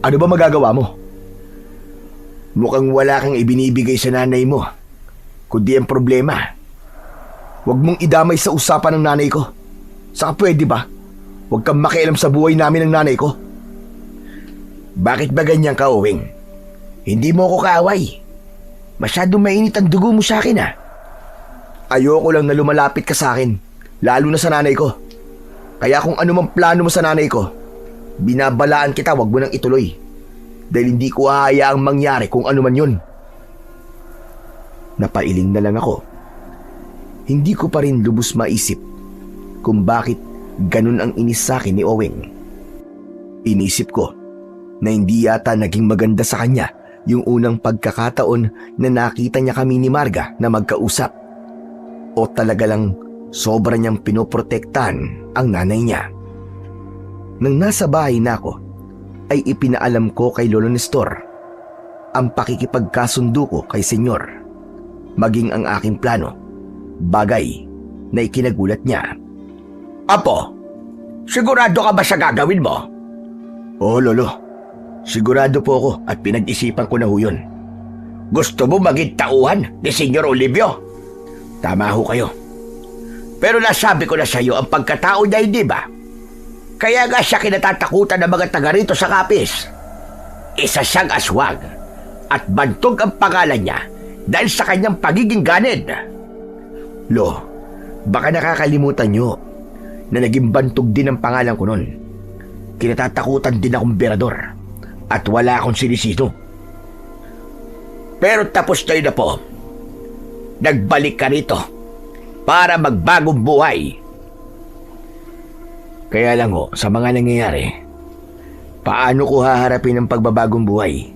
Ano ba magagawa mo? Mukhang wala kang ibinibigay sa nanay mo, kundi ang problema. Huwag mong idamay sa usapan ng nanay ko. Saka pwede ba? Huwag kang makialam sa buhay namin ng nanay ko. Bakit ba ganyan ka, Oweng? Hindi mo ako kaaway. Masyadong mainit ang dugo mo sa akin, ah. Ayoko lang na lumalapit ka sa akin, lalo na sa nanay ko. Kaya kung ano mang plano mo sa nanay ko, binabalaan kita, wag mo nang ituloy. Dahil hindi ko hahayaang mangyari kung ano man yun. Napailing na lang ako. Hindi ko pa rin lubos maisip kung bakit ganun ang inis sa akin ni Oweng. Inisip ko na hindi yata naging maganda sa kanya yung unang pagkakataon na nakita niya kami ni Marga na magkausap. O talaga lang sobra niyang pinoprotektahan ang nanay niya. Nang nasa bahay na ako, ay ipinaalam ko kay Lolo Nestor ang pakikipagkasundo ko kay Senyor, maging ang aking plano, bagay na ikinagulat niya. Apo, sigurado ka ba sa gagawin mo? Oo, Lolo. Sigurado po ako at pinag-isipan ko na ho yun. Gusto mo maging tauhan ni Senyor Olivio? Tama ho kayo. Pero nasabi ko na sa iyo ang pagkatao niya, hindi ba? Kaya nga siya kinatatakutan ng mga taga rito sa Kapis. Isa siyang aswang at bantog ang pangalan niya dahil sa kanyang pagiging ganid. Lo, baka nakakalimutan nyo na naging bantog din ang pangalan ko nun. Kinatatakutan din akong berador at wala akong sinisino. Pero tapos tayo na po. Nagbalik ka rito para magbagong buhay. Kaya lang ho, sa mga nangyayari, paano ko haharapin ang pagbabagong buhay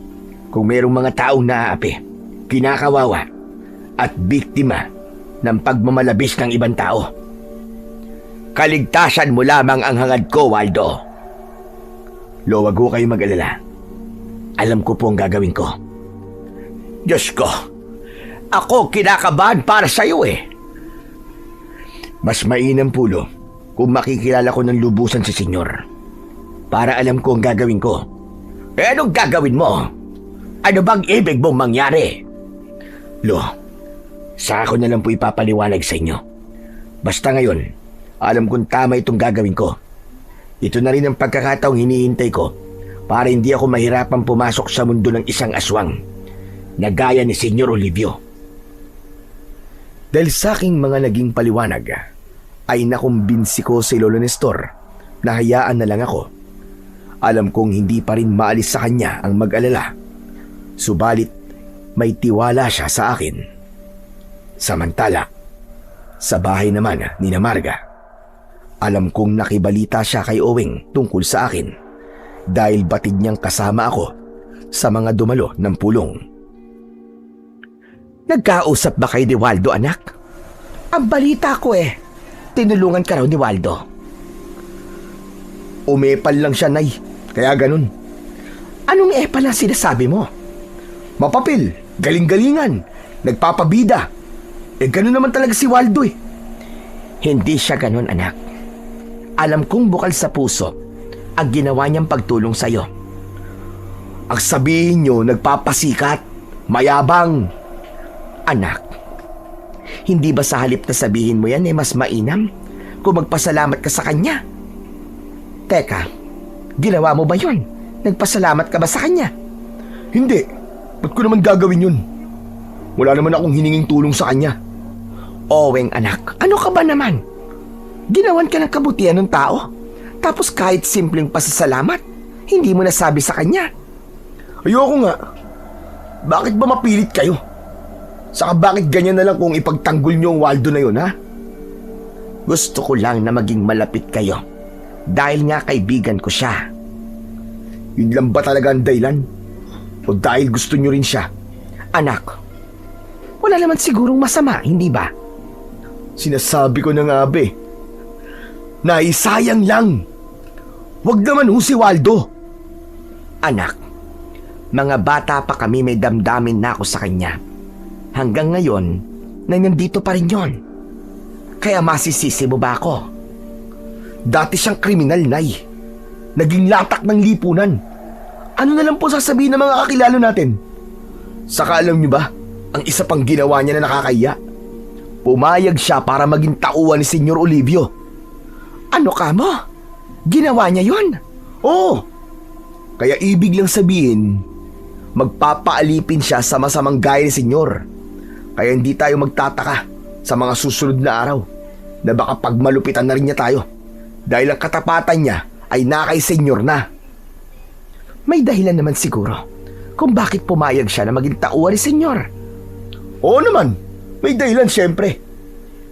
kung mayroong mga taong naaapi, kinakawawa at biktima ng pagmamalabis ng ibang tao? Kaligtasan mo lamang ang hangad ko, Waldo. Lo, wag ho kayo mag-alala. Alam ko po ang gagawin ko. Diyos ko, ako kinakabahan para sa iyo eh. Mas mainam po, Lo, kung makikilala ko ng lubusan si Senyor, para alam ko ang gagawin ko. Eh, anong gagawin mo? Ano bang ibig mong mangyari? Lo, sa ako na lang po ipapaliwanag sa inyo. Basta ngayon, alam kong tama itong gagawin ko. Ito na rin ang pagkakataong hinihintay ko para hindi ako mahirapang pumasok sa mundo ng isang aswang na gaya ni Senyor Olivio. Dahil sa aking mga naging paliwanag, ay nakumbinsi ko si Lolo Nestor na hayaan na lang ako. Alam kong hindi pa rin maalis sa kanya ang mag-alala. Subalit may tiwala siya sa akin. Samantala, sa bahay naman ni Marga, alam kong nakibalita siya kay Oweng tungkol sa akin dahil batid niyang kasama ako sa mga dumalo ng pulong. Nagkausap ba kayo ni Waldo, anak? Ang balita ko tinulungan ka raw ni Waldo. Umepal lang siya, Nay. Kaya ganun. Anong epal ang sinasabi mo? Mapapil, galing-galingan, nagpapabida. Ganun naman talaga si Waldo eh. Hindi siya ganun, anak. Alam kong bukal sa puso ang ginawa niyang pagtulong sa'yo. Ang sabihin niyo, nagpapasikat, mayabang. Anak, hindi ba sa halip na sabihin mo yan mas mainam kung magpasalamat ka sa kanya? Teka, ginawa mo ba yun? Nagpasalamat ka ba sa kanya? Hindi. Ba't ko naman gagawin yun? Wala naman akong hininging tulong sa kanya. Oweng, anak, ano ka ba naman? Ginawan ka ng kabutihan ng tao, tapos kahit simpleng pasasalamat, hindi mo nasabi sa kanya. Ayoko nga. Bakit ba mapilit kayo? Saka bakit ganyan na lang kung ipagtanggol niyo ang Waldo na yun, ha? Gusto ko lang na maging malapit kayo. Dahil nga kaibigan ko siya. Yun lang ba talaga ang dahilan? O dahil gusto niyo rin siya? Anak, wala naman sigurong masama, hindi ba? Sinasabi ko na nga, be. Naisayang lang. Wag naman ho si Waldo. Anak, mga bata pa kami, may damdamin na ako sa kanya. Hanggang ngayon, na nandito pa rin yon. Kaya masisisi mo ba ako? Dati siyang kriminal, Nay. Naging latak ng lipunan. Ano na lang po sasabihin ng mga kakilala natin? Saka alam niyo ba, ang isa pang ginawa niya na nakakahiya? Pumayag siya para maging tauhan ni Senyor Olivio. Ano ka mo? Ginawa niya yon? Oo. Kaya ibig lang sabihin, magpapaalipin siya sa masamang gaya ni Senyor. Kaya hindi tayo magtataka sa mga susunod na araw na baka pagmalupitan na rin niya tayo dahil ang katapatan niya ay nakay Senyor na. May dahilan naman siguro kung bakit pumayag siya na maging tauhan ni Senyor. Oo naman, may dahilan siyempre.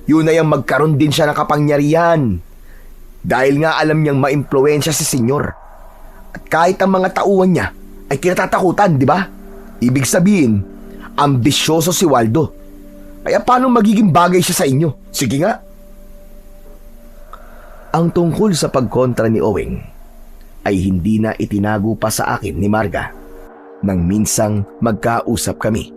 Yun ay ang magkaroon din siya ng kapangyarihan dahil nga alam niyang maimpluwensya si Senyor. At kahit ang mga tauhan niya ay kinatatakutan, di ba? Ibig sabihin, ambisyoso si Waldo. Kaya paano magiging bagay siya sa inyo? Sige nga. Ang tungkol sa pagkontra ni Owing ay hindi na itinago pa sa akin ni Marga nang minsang magkausap kami.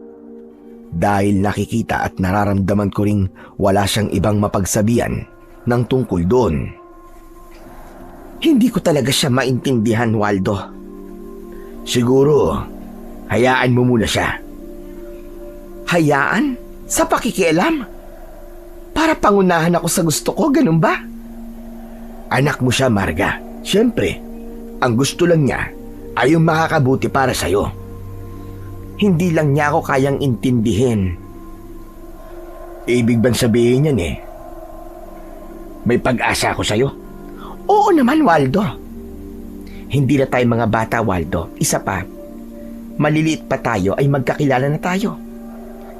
Dahil nakikita at nararamdaman ko ring wala siyang ibang mapagsabihan ng tungkol doon. Hindi ko talaga siya maintindihan, Waldo. Siguro, hayaan mo muna siya. Hayaan? Sa pakikialam? Para pangunahan ako sa gusto ko, ganun ba? Anak mo siya, Marga. Siyempre, ang gusto lang niya ay yung makakabuti para sa'yo. Hindi lang niya ako kayang intindihin. Ibig bang sabihin yan may pag-asa ako sa'yo? Oo naman, Waldo. Hindi na tayo mga bata, Waldo. Isa pa, maliliit pa tayo ay magkakilala na tayo.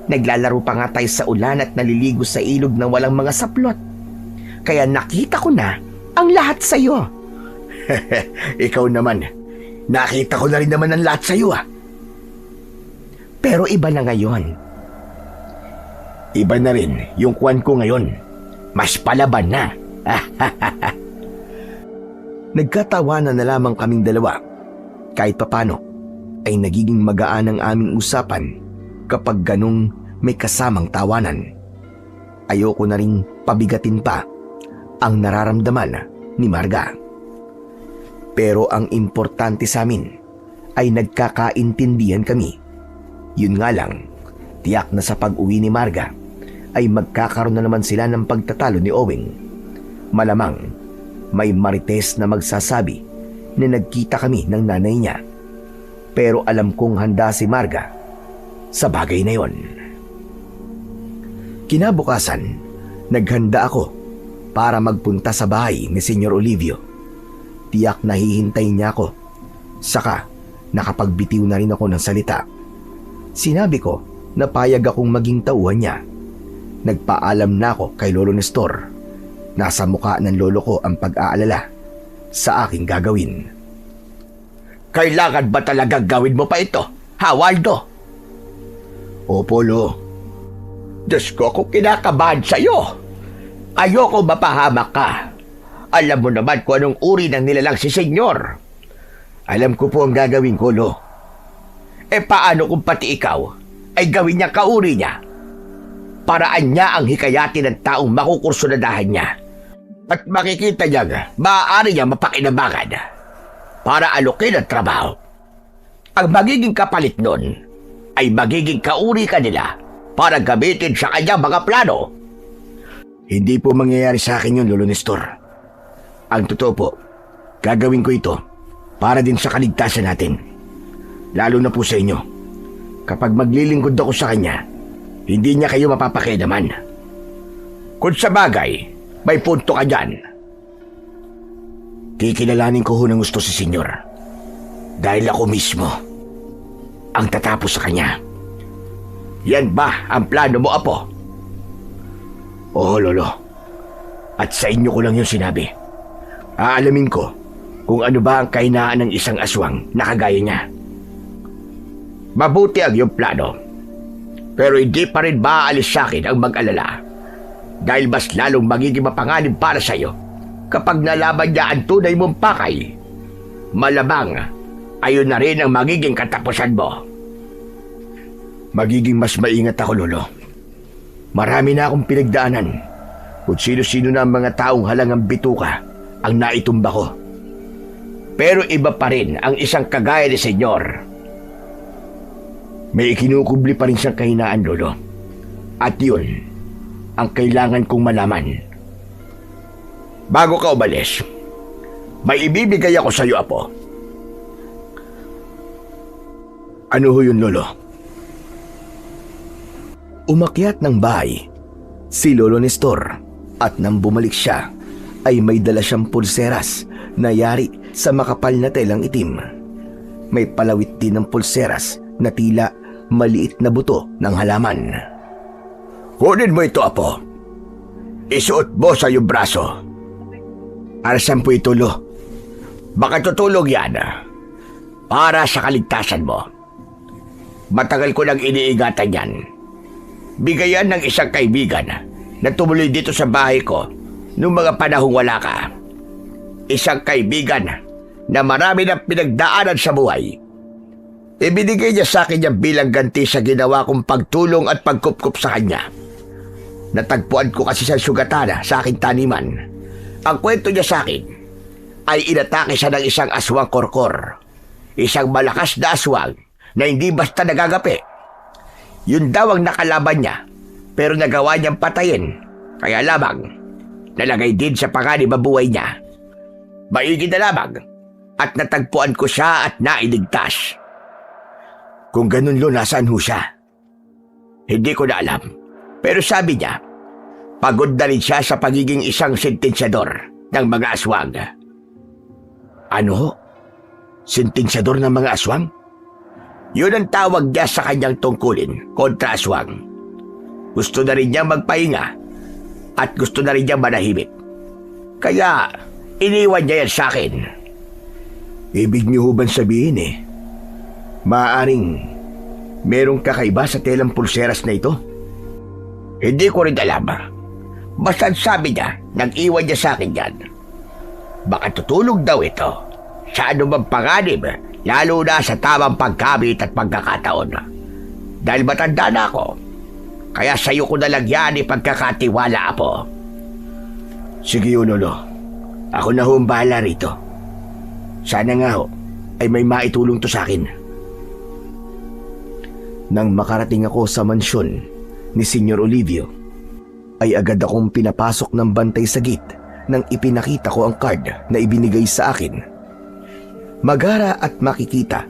Naglalaro pa nga tayo sa ulan at naliligo sa ilog ng walang mga saplot. Kaya nakita ko na ang lahat sa'yo. Ikaw naman, nakita ko na rin naman ang lahat sa'yo Pero iba na ngayon. Iba na rin yung kwan ko ngayon. Mas palaban na. Nagkatawanan na lamang kaming dalawa. Kahit papano ay nagiging magaan ang aming usapan kapag ganong may kasamang tawanan. Ayoko na ring pabigatin pa ang nararamdaman ni Marga. Pero ang importante sa amin ay nagkakaintindihan kami. Yun nga lang, tiyak na sa pag-uwi ni Marga ay magkakaroon na naman sila ng pagtatalo ni Owing. Malamang may marites na magsasabi na nagkita kami ng nanay niya. Pero alam kong handa si Marga sa bagay na yon. Kinabukasan, naghanda ako para magpunta sa bahay ni Senyor Olivio. Tiyak na hihintay niya ako. Saka nakapagbitiw na rin ako ng salita. Sinabi ko na payag akong maging tauhan niya. Nagpaalam na ako kay Lolo Nestor. Nasa mukha ng lolo ko ang pag-aalala sa aking gagawin. Kailangan ba talaga gawin mo pa ito, ha, Waldo? Opo, Lo. Diyos ko, kung kinakabahan sa'yo. Ayoko mapahamak ka. Alam mo naman kung anong uri ng nilalang si Senyor. Alam ko po ang gagawin ko, Lo. Paano kung pati ikaw ay gawin niya kauri niya? Paraan niya ang hikayatin ng taong makukursunadahan niya. At makikita niya, maaari niya mapakinabangan para alokin ang trabaho. Ang magiging kapalit nun ay magiging kauri ka nila para gamitin sa kanyang mga plano. Hindi po mangyayari sa akin yun, Lolo Nestor. Ang totoo po, gagawin ko ito para din sa kaligtasan natin. Lalo na po sa inyo. Kapag maglilingkod ako sa kanya, hindi niya kayo mapapakialaman. Kung sa bagay, may punto ka dyan. Kikilalanin ko ho ng gusto si Senyor. Dahil ako mismo ang tatapos sa kanya. Yan ba ang plano mo, Apo? Oo, Lolo. At sa inyo ko lang yung sinabi. Aalamin ko kung ano ba ang kahinaan ng isang aswang na kagaya niya. Mabuti ang iyong plano. Pero hindi pa rin maaalis sa akin ang mag-alala. Dahil mas lalong magiging mapanganib para sa iyo kapag nalaman niya ang tunay mong pakay. Malamang, ayun na rin ang magiging katapusan mo. Magiging mas maingat ako, Lolo. Marami na akong pinagdaanan kung sino-sino na ang mga taong halangang bituka ang naitumba ko. Pero iba pa rin ang isang kagaya ni Senyor. May ikinukubli pa rin siyang kahinaan, Lolo. At yun ang kailangan kong malaman. Bago ka umalis, may ibibigay ako sa iyo, Apo. Ano ho yun, Lolo? Umakyat ng bahay si Lolo Nestor at nang bumalik siya ay may dala siyang pulseras na yari sa makapal na telang itim. May palawit din ng pulseras na tila maliit na buto ng halaman. Kunin mo ito, Apo. Isuot mo sa iyong braso. Arasan po ito, Lo. Baka tutulog yan para sa kaligtasan mo. Matagal ko nang iniingatan yan. Bigayan ng isang kaibigan na tumuloy dito sa bahay ko noong mga panahong wala ka. Isang kaibigan na marami ng pinagdaanan sa buhay. Ibinigay niya sa akin yan bilang ganti sa ginawa kong pagtulong at pagkupkup sa kanya. Natagpuan ko kasi sa sugatan sa aking taniman. Ang kwento niya sa akin ay inatake siya ng isang aswang korkor. Isang malakas na aswang na hindi basta nagagapi. Yun daw ang nakalaban niya, pero nagawa niyang patayin. Kaya lamang, nalagay din sa panganib ang buhay niya. Maigi na lamang, at natagpuan ko siya at nailigtas. Kung ganun, Lo, nasaan ho siya? Hindi ko na alam, pero sabi niya, pagod na rin siya sa pagiging isang sentensyador ng mga aswang. Ano ho? Sentensyador ng mga aswang? Yun ang tawag niya sa kanyang tungkulin kontra aswang. Gusto na rin niya magpahinga at gusto na rin niya manahimik. Kaya iniwan niya yan sa akin. Ibig niyo ho bang sabihin maaaring merong kakaiba sa telang pulseras na ito? Hindi ko rin alam. Basta sabi niya, nag-iwan niya sa akin yan. Baka tutulog daw ito sa anumang panganib, lalo na sa tamang pagkabit at pagkakataon. Dahil matanda na ako, kaya sa'yo ko na lang yan ipagkakatiwala, Apo. Sige, Lolo. Ako na ho ang bahala rito. Sana nga ho ay may maitulong to sa akin. Nang makarating ako sa mansyon ni Senyor Olivio, ay agad akong pinapasok ng bantay sa gate nang ipinakita ko ang card na ibinigay sa akin. Magara at makikita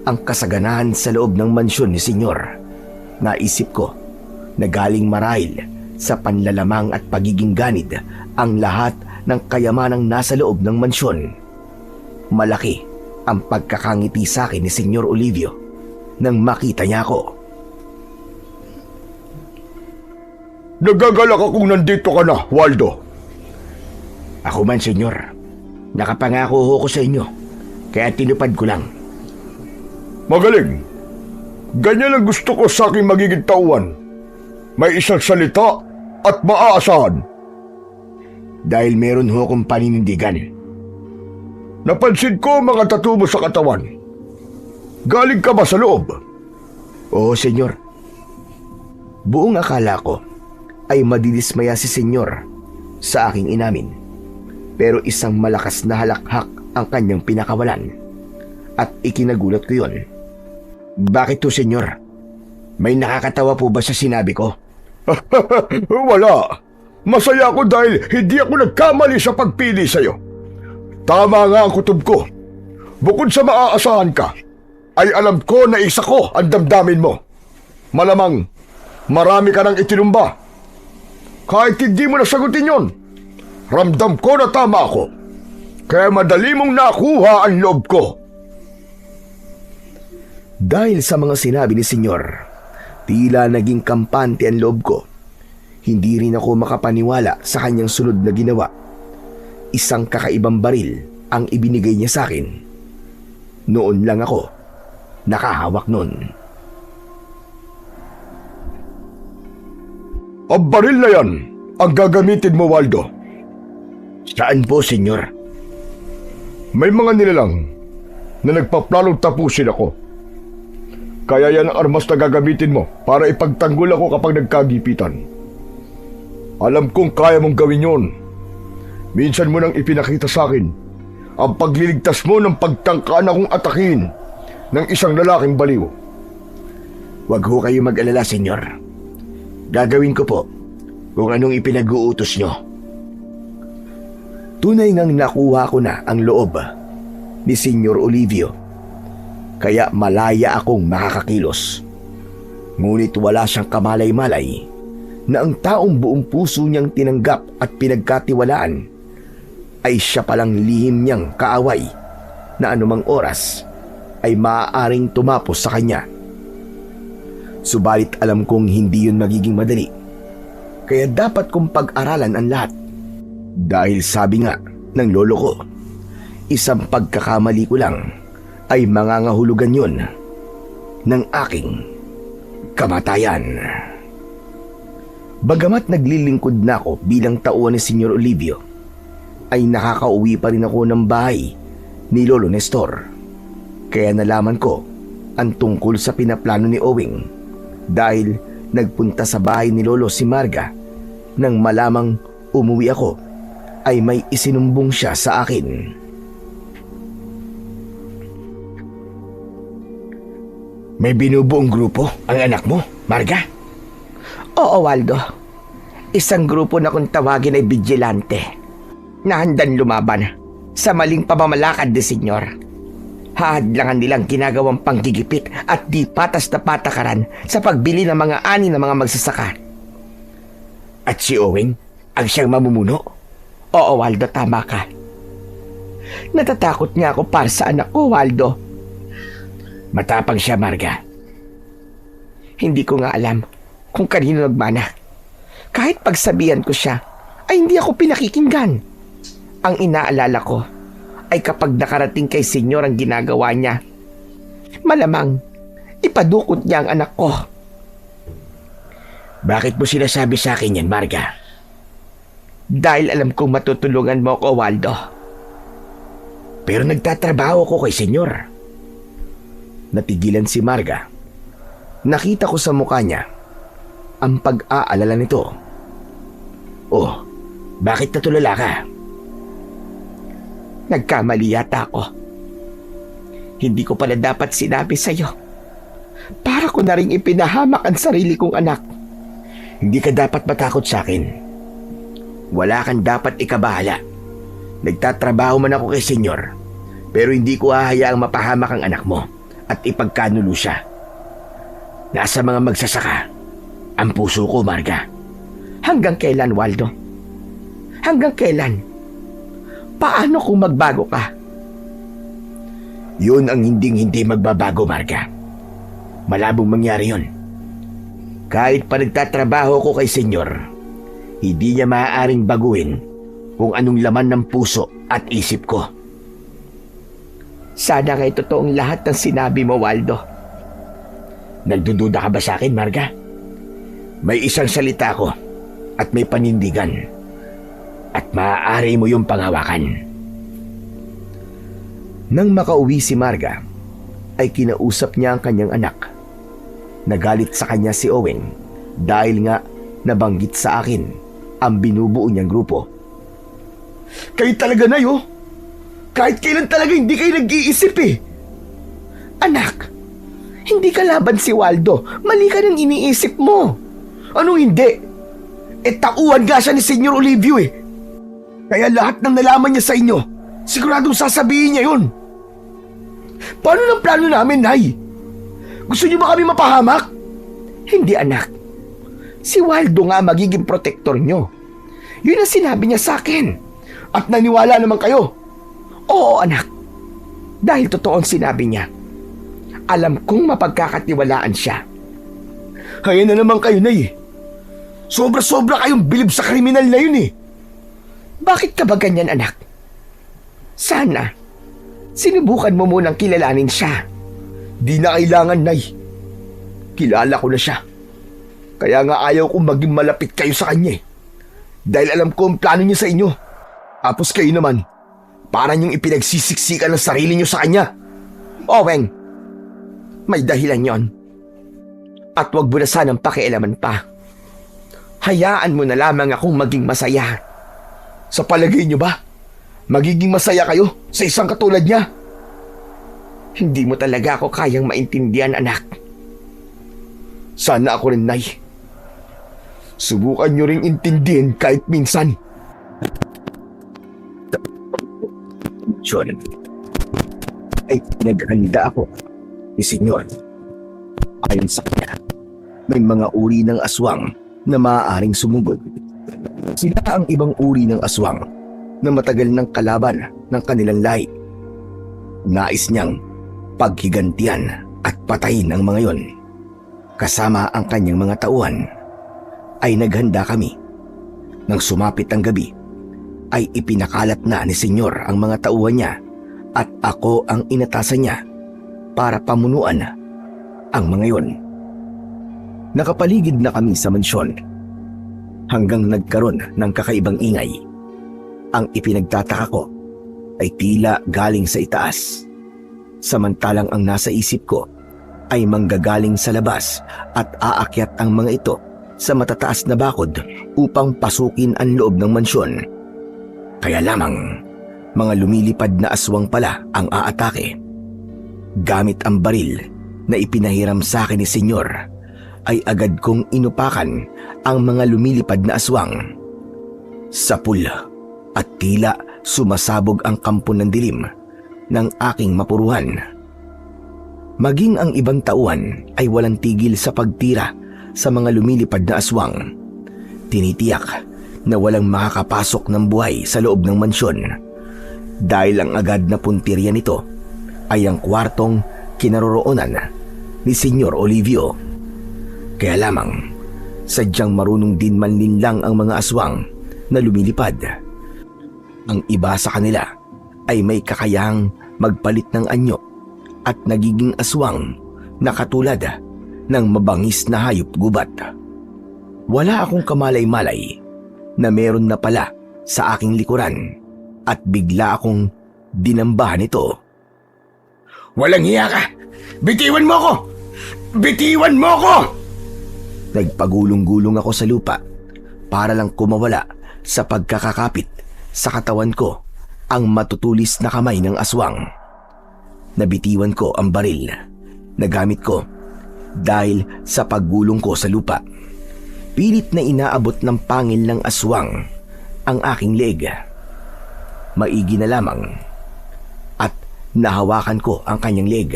ang kasaganahan sa loob ng mansyon ni Senyor. Naisip ko na galing marahil sa panlalamang at pagiging ganid ang lahat ng kayamanang nasa loob ng mansyon. Malaki ang pagkakangiti sa akin ni Senyor Olivio nang makita niya ako. Nagagalak akong nandito ka na, Waldo. Ako man, Senyor. Nakapangako ho ko sa inyo, kaya tinupad ko lang. Magaling. Ganyan ang gusto ko sa aking magiging tauhan. May isang salita at maaasahan. Dahil meron ho akong paninindigan. Napansin ko mga tattoo mo sa katawan. Galing ka ba sa loob? Oo, Senyor. Buong akala ko ay madidismaya si Senyor sa aking inamin. Pero isang malakas na halakhak ang kanyang pinakawalan. At ikinagulat ko yon. Bakit to, Senyor? May nakakatawa po ba sa sinabi ko? Wala. Masaya ako dahil hindi ako nagkamali sa pagpili sa'yo. Tama nga ang kutob ko. Bukod sa maaasahan ka, ay alam ko na isa ko ang damdamin mo. Malamang, marami ka nang itinumba. Kahit hindi mo nasagutin yon, ramdam ko na tama ako. Kaya madali mong nakuha ang loob ko. Dahil sa mga sinabi ni Senyor, Tila naging kampante ang loob ko. Hindi rin ako makapaniwala sa kanyang sunod na ginawa. Isang kakaibang baril ang ibinigay niya sa akin. Noon lang ako nakahawak nun. Ang baril na yan ang gagamitin mo, Waldo. Saan po, senyor? May mga nilalang na nagpaplanong tapusin ako. Kaya yan ang armas na gagamitin mo para ipagtanggol ako kapag nagkagipitan. Alam kong kaya mong gawin yon. Minsan mo nang ipinakita sa akin ang pagliligtas mo ng pagtangka na kong atakin ng isang lalaking baliw. Huwag ho kayo mag-alala, senyor. Gagawin ko po kung anong ipinag-uutos nyo. Tunay ngang nakuha ko na ang loob ni Senyor Olivio. Kaya malaya akong makakakilos. Ngunit wala siyang kamalay-malay na ang taong buong puso niyang tinanggap at pinagkatiwalaan ay siya palang lihim niyang kaaway na anumang oras ay maaaring tumapos sa kanya. Subalit alam kong hindi yun magiging madali. Kaya dapat kong pag-aralan ang lahat. Dahil sabi nga ng lolo ko, isang pagkakamali ko lang ay mangangahulugan yun ng aking kamatayan. Bagamat naglilingkod na ako bilang tauhan ni Senyor Olivio, ay nakakauwi pa rin ako ng bahay ni Lolo Nestor. Kaya nalaman ko ang tungkol sa pinaplano ni Owing dahil nagpunta sa bahay ni Lolo si Marga nang malamang umuwi ako ay may isinumbong siya sa akin. May binubuong grupo ang anak mo, Marga? Oo, Waldo. Isang grupo na kung tawagin ay vigilante na handang lumaban sa maling pamamalakad ni senyor. Hahadlangan nilang ginagawang panggigipit at di patas na patakaran sa pagbili ng mga ani ng mga magsasaka. At si Owing ang siyang mamumuno? Oo, Waldo, tama ka. Natatakot niya ako para sa anak ko, Waldo. Matapang siya, Marga. Hindi ko nga alam kung kanino nagmana. Kahit pagsabihan ko siya, ay hindi ako pinakikinggan. Ang inaalala ko ay kapag nakarating kay senyor ang ginagawa niya, malamang ipadukot niya ang anak ko. Bakit mo sinasabi sa akin yan, Marga? Dahil alam kong matutulungan mo ako, Waldo. Pero nagtatrabaho ko kay senyor. Natigilan si Marga. Nakita ko sa mukha niya ang pag-aalala nito. Oh, bakit natulala ka? Nagkamali yata ako. Hindi ko pala dapat sinabi sa'yo. Para ko na rin ipinahamak ang sarili kong anak. Hindi ka dapat matakot sa akin. Wala kang dapat ikabahala. Nagtatrabaho man ako kay senyor, pero hindi ko hahayaang mapahamak ang anak mo at ipagkanulo siya. Nasa mga magsasaka ang puso ko, Marga. Hanggang kailan, Waldo? Hanggang kailan? Paano kung magbago ka? Yun ang hindi magbabago, Marga. Malabong mangyari yun. Kahit pa nagtatrabaho ko kay senyor, hindi niya maaaring baguhin kung anong laman ng puso at isip ko. Sana nga'y totoong lahat ng sinabi mo, Waldo. Nagdududa ka ba sa akin, Marga? May isang salita ko at may panindigan. At maaari mo yung panghawakan. Nang makauwi si Marga, ay kinausap niya ang kanyang anak. Nagalit sa kanya si Owen dahil nga nabanggit sa akin ang binubuo niyang grupo. Kayo talaga na yo. Kahit kailan talaga hindi kayo nag-iisip eh. Anak, hindi ka laban si Waldo. Mali ka ng iniisip mo. Anong hindi? Tauhan nga siya ni Senyor Olivio eh. Kaya lahat ng nalaman niya sa inyo, siguradong sasabihin niya yun. Paano ng plano namin, Nay? Gusto niyo ba kami mapahamak? Hindi, anak. Si Waldo nga magiging protektor nyo. Yun ang sinabi niya sa akin. At naniwala naman kayo. Oo, anak. Dahil totoo ang sinabi niya. Alam kong mapagkakatiwalaan siya. Ayan na naman kayo, Nay. Sobra-sobra kayong bilib sa kriminal na yun eh. Bakit ka ba ganyan, anak? Sana, sinubukan mo munang kilalanin siya. Di na kailangan, Nay. Kilala ko na siya. Kaya nga ayaw kong maging malapit kayo sa kanya eh. Dahil alam ko ang plano niya sa inyo. Tapos kayo naman, para niyong ipinagsisiksikan ng sarili niyo sa kanya. Oweng, may dahilan yon. At wag mo na sanang pakialaman pa. Hayaan mo na lamang akong maging masaya. Sa palagay niyo ba, magiging masaya kayo sa isang katulad niya? Hindi mo talaga ako kayang maintindihan, anak. Sana ako rin, Nay. Subukan niyo ring intindihin kahit minsan. John, ay naghanda ako ni Senyor. Ayon sa kanya, may mga uri ng aswang na maaaring sumugod. Sila ang ibang uri ng aswang na matagal ng kalaban ng kanilang lahi. Nais niyang paghigantihan at patayin ang mga yon. Kasama ang kanyang mga tauhan, ay naghanda kami. Nang sumapit ang gabi, ay ipinakalat na ni Senyor ang mga tauhan niya at ako ang inatasan niya para pamunuan ang mga yon. Nakapaligid na kami sa mansyon hanggang nagkaroon ng kakaibang ingay. Ang ipinagtataka ko ay tila galing sa itaas, samantalang ang nasa isip ko ay manggagaling sa labas at aakyat ang mga ito sa matataas na bakod upang pasukin ang loob ng mansyon. Kaya lamang, mga lumilipad na aswang pala ang aatake. Gamit ang baril na ipinahiram sa akin ni Senyor, ay agad kong inupakan ang mga lumilipad na aswang. Sapul at tila sumasabog ang kampo ng dilim ng aking mapuruhan. Maging ang ibang tauhan ay walang tigil sa pagtira sa mga lumilipad na aswang. Tinitiyak na walang makakapasok ng buhay sa loob ng mansyon dahil ang agad na puntirya nito ay ang kwartong kinaroroonan ni Senyor Olivio. Kaya lamang, sadyang marunong din manlinlang ang mga aswang na lumilipad. Ang iba sa kanila ay may kakayahang magpalit ng anyo at nagiging aswang na katulad ng mabangis na hayop gubat. Wala akong kamalay-malay na meron na pala sa aking likuran at bigla akong dinambahan ito. Walang hiya ka! Bitiwan mo ko! Bitiwan mo ko! Nagpagulong-gulong ako sa lupa para lang kumawala sa pagkakakapit sa katawan ko ang matutulis na kamay ng aswang. Nabitiwan ko ang baril na gamit ko dahil sa paggulong ko sa lupa. Pilit na inaabot ng pangil ng aswang ang aking leg. Maigi na lamang at nahawakan ko ang kanyang leg.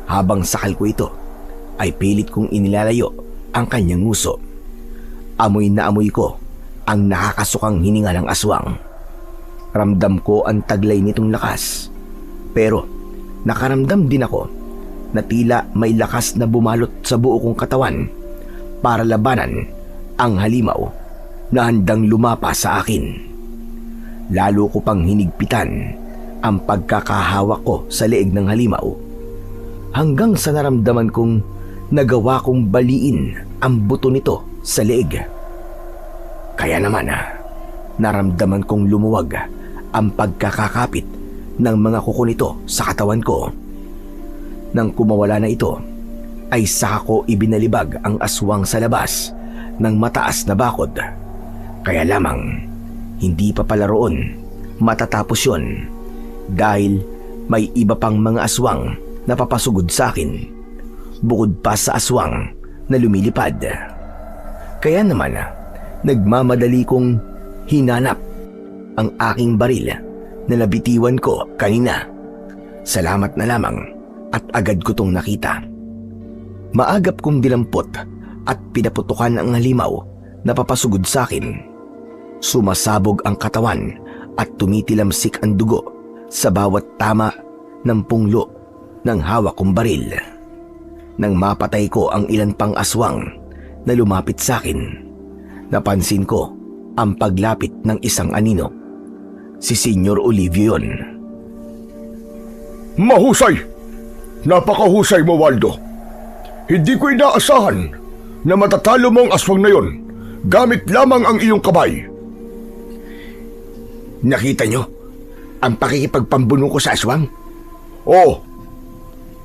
Habang sakal ko ito ay pilit kong inilalayo ang kanyang nguso. Amoy na amoy ko ang nakakasukang hininga ng aswang. Ramdam ko ang taglay nitong lakas. Pero nakaramdam din ako na tila may lakas na bumalot sa buo kong katawan para labanan ang halimaw na handang lumapa sa akin. Lalo ko pang hinigpitan ang pagkakahawak ko sa leeg ng halimaw hanggang sa naramdaman kong nagawa kong baliin ang buto nito sa leeg. Kaya naman, naramdaman kong lumuwag ang pagkakakapit ng mga kuko nito sa katawan ko. Nang kumawala na ito, ay saka ko ibinalibag ang aswang sa labas ng mataas na bakod. Kaya lamang, hindi pa pala roon matatapos yon dahil may iba pang mga aswang na papasugod sa akin bukod pa sa aswang na lumilipad. Kaya naman, nagmamadali kong hinanap ang aking baril na nabitiwan ko kanina. Salamat na lamang at agad ko tong nakita. Maagap kong dinampot at pinaputukan ang halimaw na papasugod sa akin. Sumasabog ang katawan at tumitilamsik ang dugo sa bawat tama ng punglo ng hawak kong baril. Nang mapatay ko ang ilan pang aswang na lumapit sa akin. Napansin ko ang paglapit ng isang anino. Si Senyor Olivio yun. Mahusay! Napakahusay mo, Waldo. Hindi ko inaasahan na matatalo mo ang aswang na yon gamit lamang ang iyong kamay. Nakita nyo ang pakikipagpambunong ko sa aswang? Oh,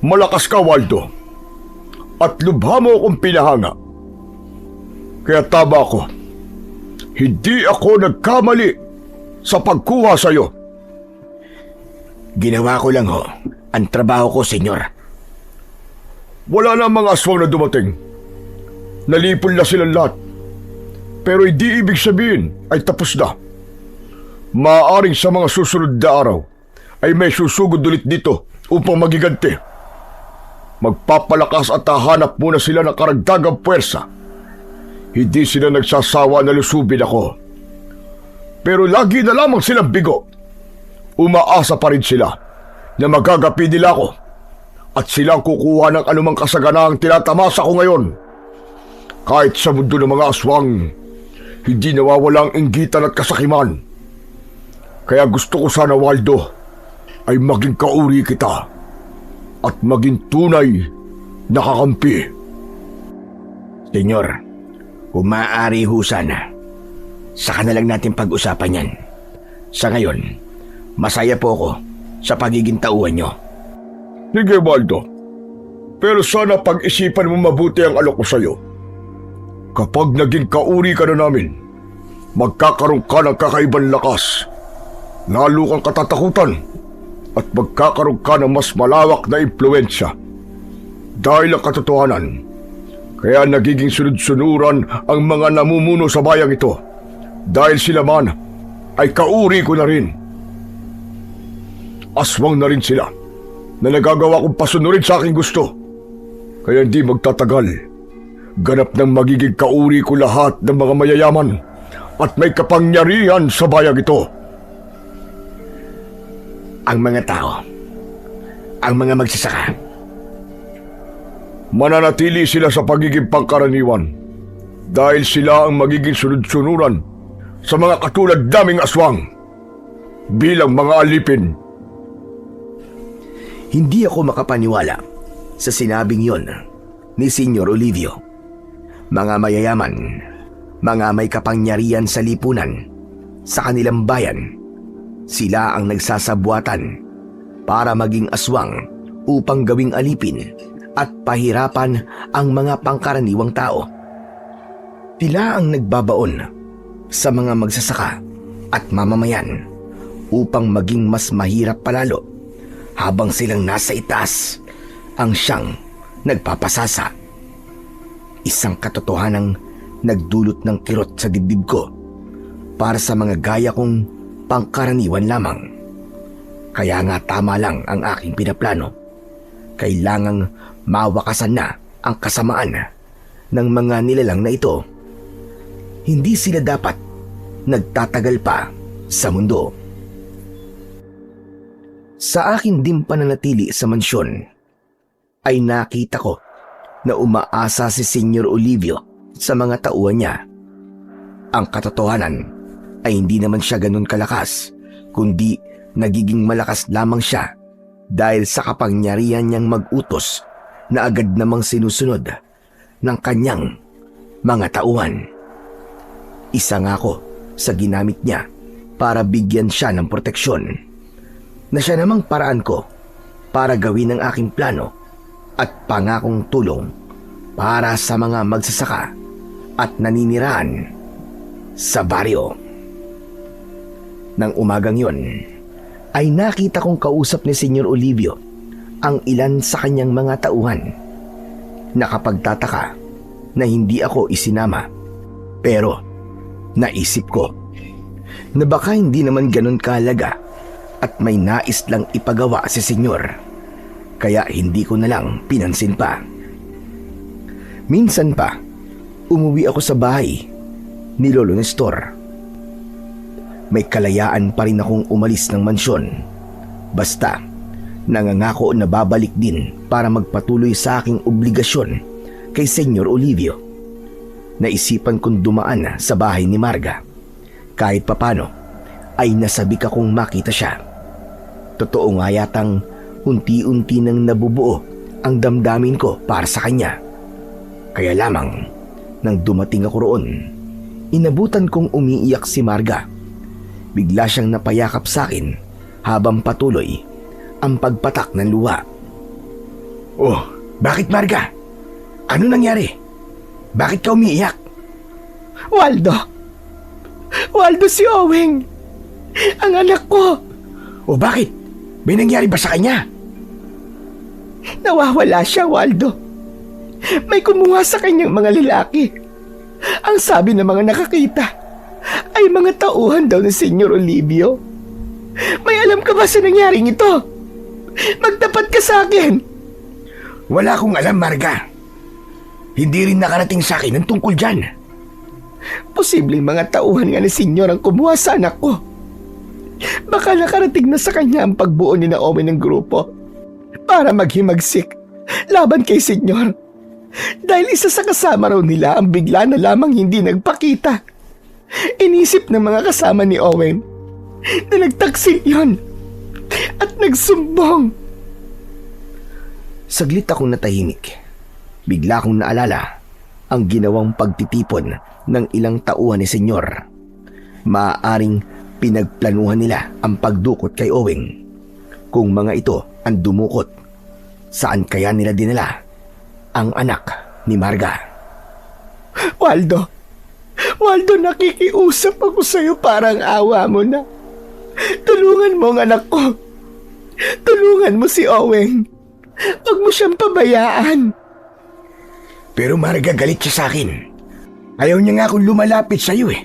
malakas ka, Waldo. At lubha mo akong pinahanga. Kaya tama ako. Hindi ako nagkamali sa pagkuha sa iyo. Ginawa ko lang ho ang trabaho ko, senyor. Wala na mga aswang na dumating. Nalipol na silang lahat. Pero hindi ibig sabihin ay tapos na. Maaaring sa mga susunod na araw ay may susugod ulit dito upang magiganti. Magpapalakas at hahanap muna sila ng karagdagang puwersa. Hindi sila nagsasawa na lusubin ako. Pero lagi na lamang silang bigo. Umaasa pa rin sila na magagapi nila ako at silang kukuha ng anumang kasaganahang tinatamasa ko ngayon. Kahit sa mundo ng mga aswang, hindi nawawalang inggitan at kasakiman. Kaya gusto ko sana, Waldo, ay maging kauri kita at maging tunay na kakampi. Senyor, kung maaari ho sana, saka na lang natin pag-usapan yan. Sa ngayon, masaya po ako sa pagiging tauhan nyo. Sige, Waldo. Pero sana pag-isipan mo mabuti ang alok ko sa'yo. Kapag naging kauri ka na namin, magkakaroon ka ng kakaibang lakas. Lalo kang katatakutan at magkakaroon ka ng mas malawak na impluensya. Dahil ang katotohanan, kaya nagiging sunod-sunuran ang mga namumuno sa bayang ito. Dahil sila man ay kauri ko na rin. Aswang na rin sila na nagagawa kong pasunurin sa aking gusto. Kaya hindi magtatagal. Ganap ng magiging kauri ko lahat ng mga mayayaman at may kapangyarihan sa bayang ito. Ang mga tao, ang mga magsasaka, mananatili sila sa pagiging pangkaraniwan dahil sila ang magiging sunod-sunuran sa mga katulad naming aswang bilang mga alipin. Hindi ako makapaniwala sa sinabing yon ni Senyor Olivio. Mga mayayaman, mga may kapangyarihan sa lipunan, sa kanilang bayan, sila ang nagsasabuatan para maging aswang upang gawing alipin at pahirapan ang mga pangkaraniwang tao. Sila ang nagbabaon sa mga magsasaka at mamamayan upang maging mas mahirap palalo habang silang nasa itaas ang siyang nagpapasasa. Isang katotohanang nagdulot ng kirot sa dibdib ko para sa mga gaya kong pangkaraniwan lamang. Kaya nga tama lang ang aking pinaplano. Kailangang mawakasan na ang kasamaan ng mga nilalang na ito. Hindi sila dapat nagtatagal pa sa mundo. Sa akin din pananatili sa mansyon, ay nakita ko na umaasa si Senyor Olivio sa mga tauhan niya. Ang katotohanan ay hindi naman siya ganun kalakas, kundi nagiging malakas lamang siya dahil sa kapangyarihan niyang mag-utos na agad namang sinusunod ng kanyang mga tauhan. Isa nga ako sa ginamit niya para bigyan siya ng proteksyon, na siya namang paraan ko para gawin ang aking plano at pangakong tulong para sa mga magsasaka at naninirahan sa baryo. Nang umagang yon, ay nakita kong kausap ni Senyor Olivio ang ilan sa kanyang mga tauhan. Nakapagtataka na hindi ako isinama, pero naisip ko na baka hindi naman ganun kahalaga at may nais lang ipagawa si Senyor, kaya hindi ko na lang pinansin pa. Minsan pa, umuwi ako sa bahay ni Lolo Nestor. May kalayaan pa rin akong umalis ng mansyon. Basta, nangangako na babalik din para magpatuloy sa aking obligasyon kay Senyor Olivio. naisipan kong dumaan sa bahay ni Marga. Kahit papano ay nasabik akong makita siya. Totoo nga yatang unti-unti nang nabubuo ang damdamin ko para sa kanya. Kaya lamang nang dumating ako roon, inabutan kong umiiyak si Marga. Bigla siyang napayakap sa akin habang patuloy ang pagpatak ng luha. Oh, bakit Marga? Ano nangyari? Bakit ka umiiyak? Waldo! Waldo, si Oweng! Ang anak ko! O bakit? May nangyari ba sa kanya? Nawawala siya, Waldo. May kumuha sa kanyang mga lalaki. Ang sabi ng mga nakakita ay mga tauhan daw ni Senyor Olivio. May alam ka ba sa nangyaring ito? Magtapat ka sa akin! Wala akong alam, Marga. Hindi rin nakarating sa akin ang tungkol dyan. Posibleng mga tauhan nga ni Senyor ang kumuha sa anak ko. Baka nakarating na sa kanya ang pagbuo ni Naomi ng grupo para maghimagsik laban kay Senyor. Dahil isa sa kasama raw nila ang bigla na lamang hindi nagpakita. Inisip ng mga kasama ni Owen na nagtaksil yon at nagsumbong. Saglit akong natahimik. Bigla akong naalala ang ginawang pagtitipon ng ilang tauhan ni Senyor. Maaaring pinagplanuhan nila ang pagdukot kay Oweng. Kung mga ito ang dumukot, saan kaya nila dinala ang anak ni Marga? Waldo, nakikiusap ako sa'yo, parang awa mo na. Tulungan mo ang anak ko. Tulungan mo si Oweng. Huwag mo siyang pabayaan. Pero Marga, galit siya sa akin. Ayaw niya nga akong lumalapit sa'yo eh.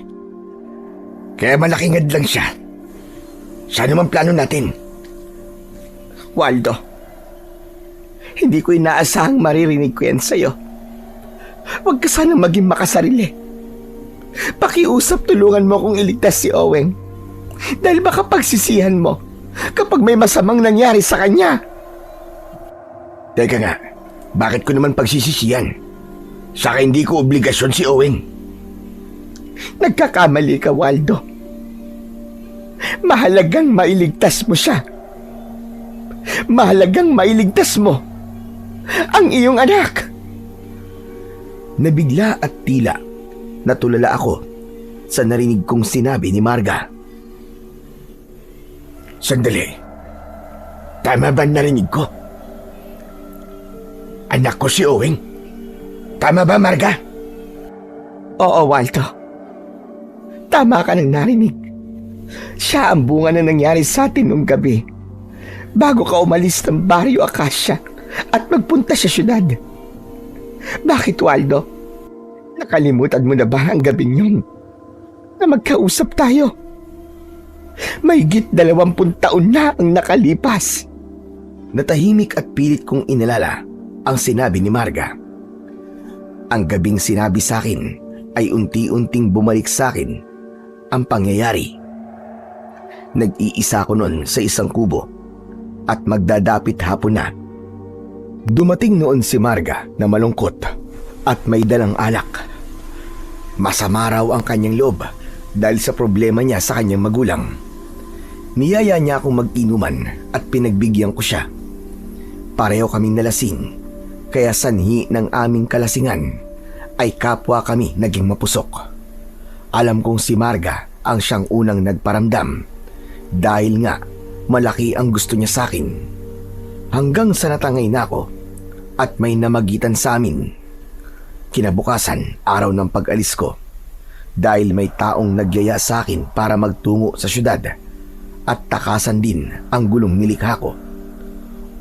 Kaya malaking hadlang siya. Saan naman plano natin? Waldo, hindi ko inaasahang maririnig ko yan sa'yo. Huwag ka sanang maging makasarili. Pakiusap, tulungan mo kung iligtas si Oweng. Dahil baka pagsisihan mo kapag may masamang nangyari sa kanya. Teka nga, bakit ko naman pagsisisiyan? Saka hindi ko obligasyon si Oweng. Nagkakamali ka, Waldo. Mahalagang mailigtas mo siya. Mahalagang mailigtas mo ang iyong anak. Nabigla at tila natulala ako sa narinig kong sinabi ni Marga. Sandali. Tama ba narinig ko? Anak ko si Oweng. Tama ba, Marga? Oo, Waldo. Tama ka nang narinig. Siya ang bunga na nangyari sa atin noong gabi bago ka umalis ng Barrio Acacia at magpunta sa syudad. Bakit, Waldo? Nakalimutan mo na ba ang gabing yun na magkausap tayo? Mahigit 20 taon na ang nakalipas. Natahimik at pilit kong inalala ang sinabi ni Marga. Ang gabing sinabi sa akin ay unti-unting bumalik sa akin ang pangyayari. Nag-iisa ko noon sa isang kubo at magdadapit hapon na. Dumating noon si Marga na malungkot at may dalang alak. Masama raw ang kanyang loob dahil sa problema niya sa kanyang magulang. Niyaya niya akong mag-inuman at pinagbigyan ko siya. Pareho kaming nalasing, kaya sanhi ng aming kalasingan ay kapwa kami naging mapusok. Alam kong si Marga ang siyang unang nagparamdam dahil nga malaki ang gusto niya sa akin. Hanggang sa natangay na ako at may namagitan sa amin. Kinabukasan, araw ng pag-alis ko, dahil may taong nagyaya sa akin para magtungo sa syudad at takasan din ang gulong nilikha ko.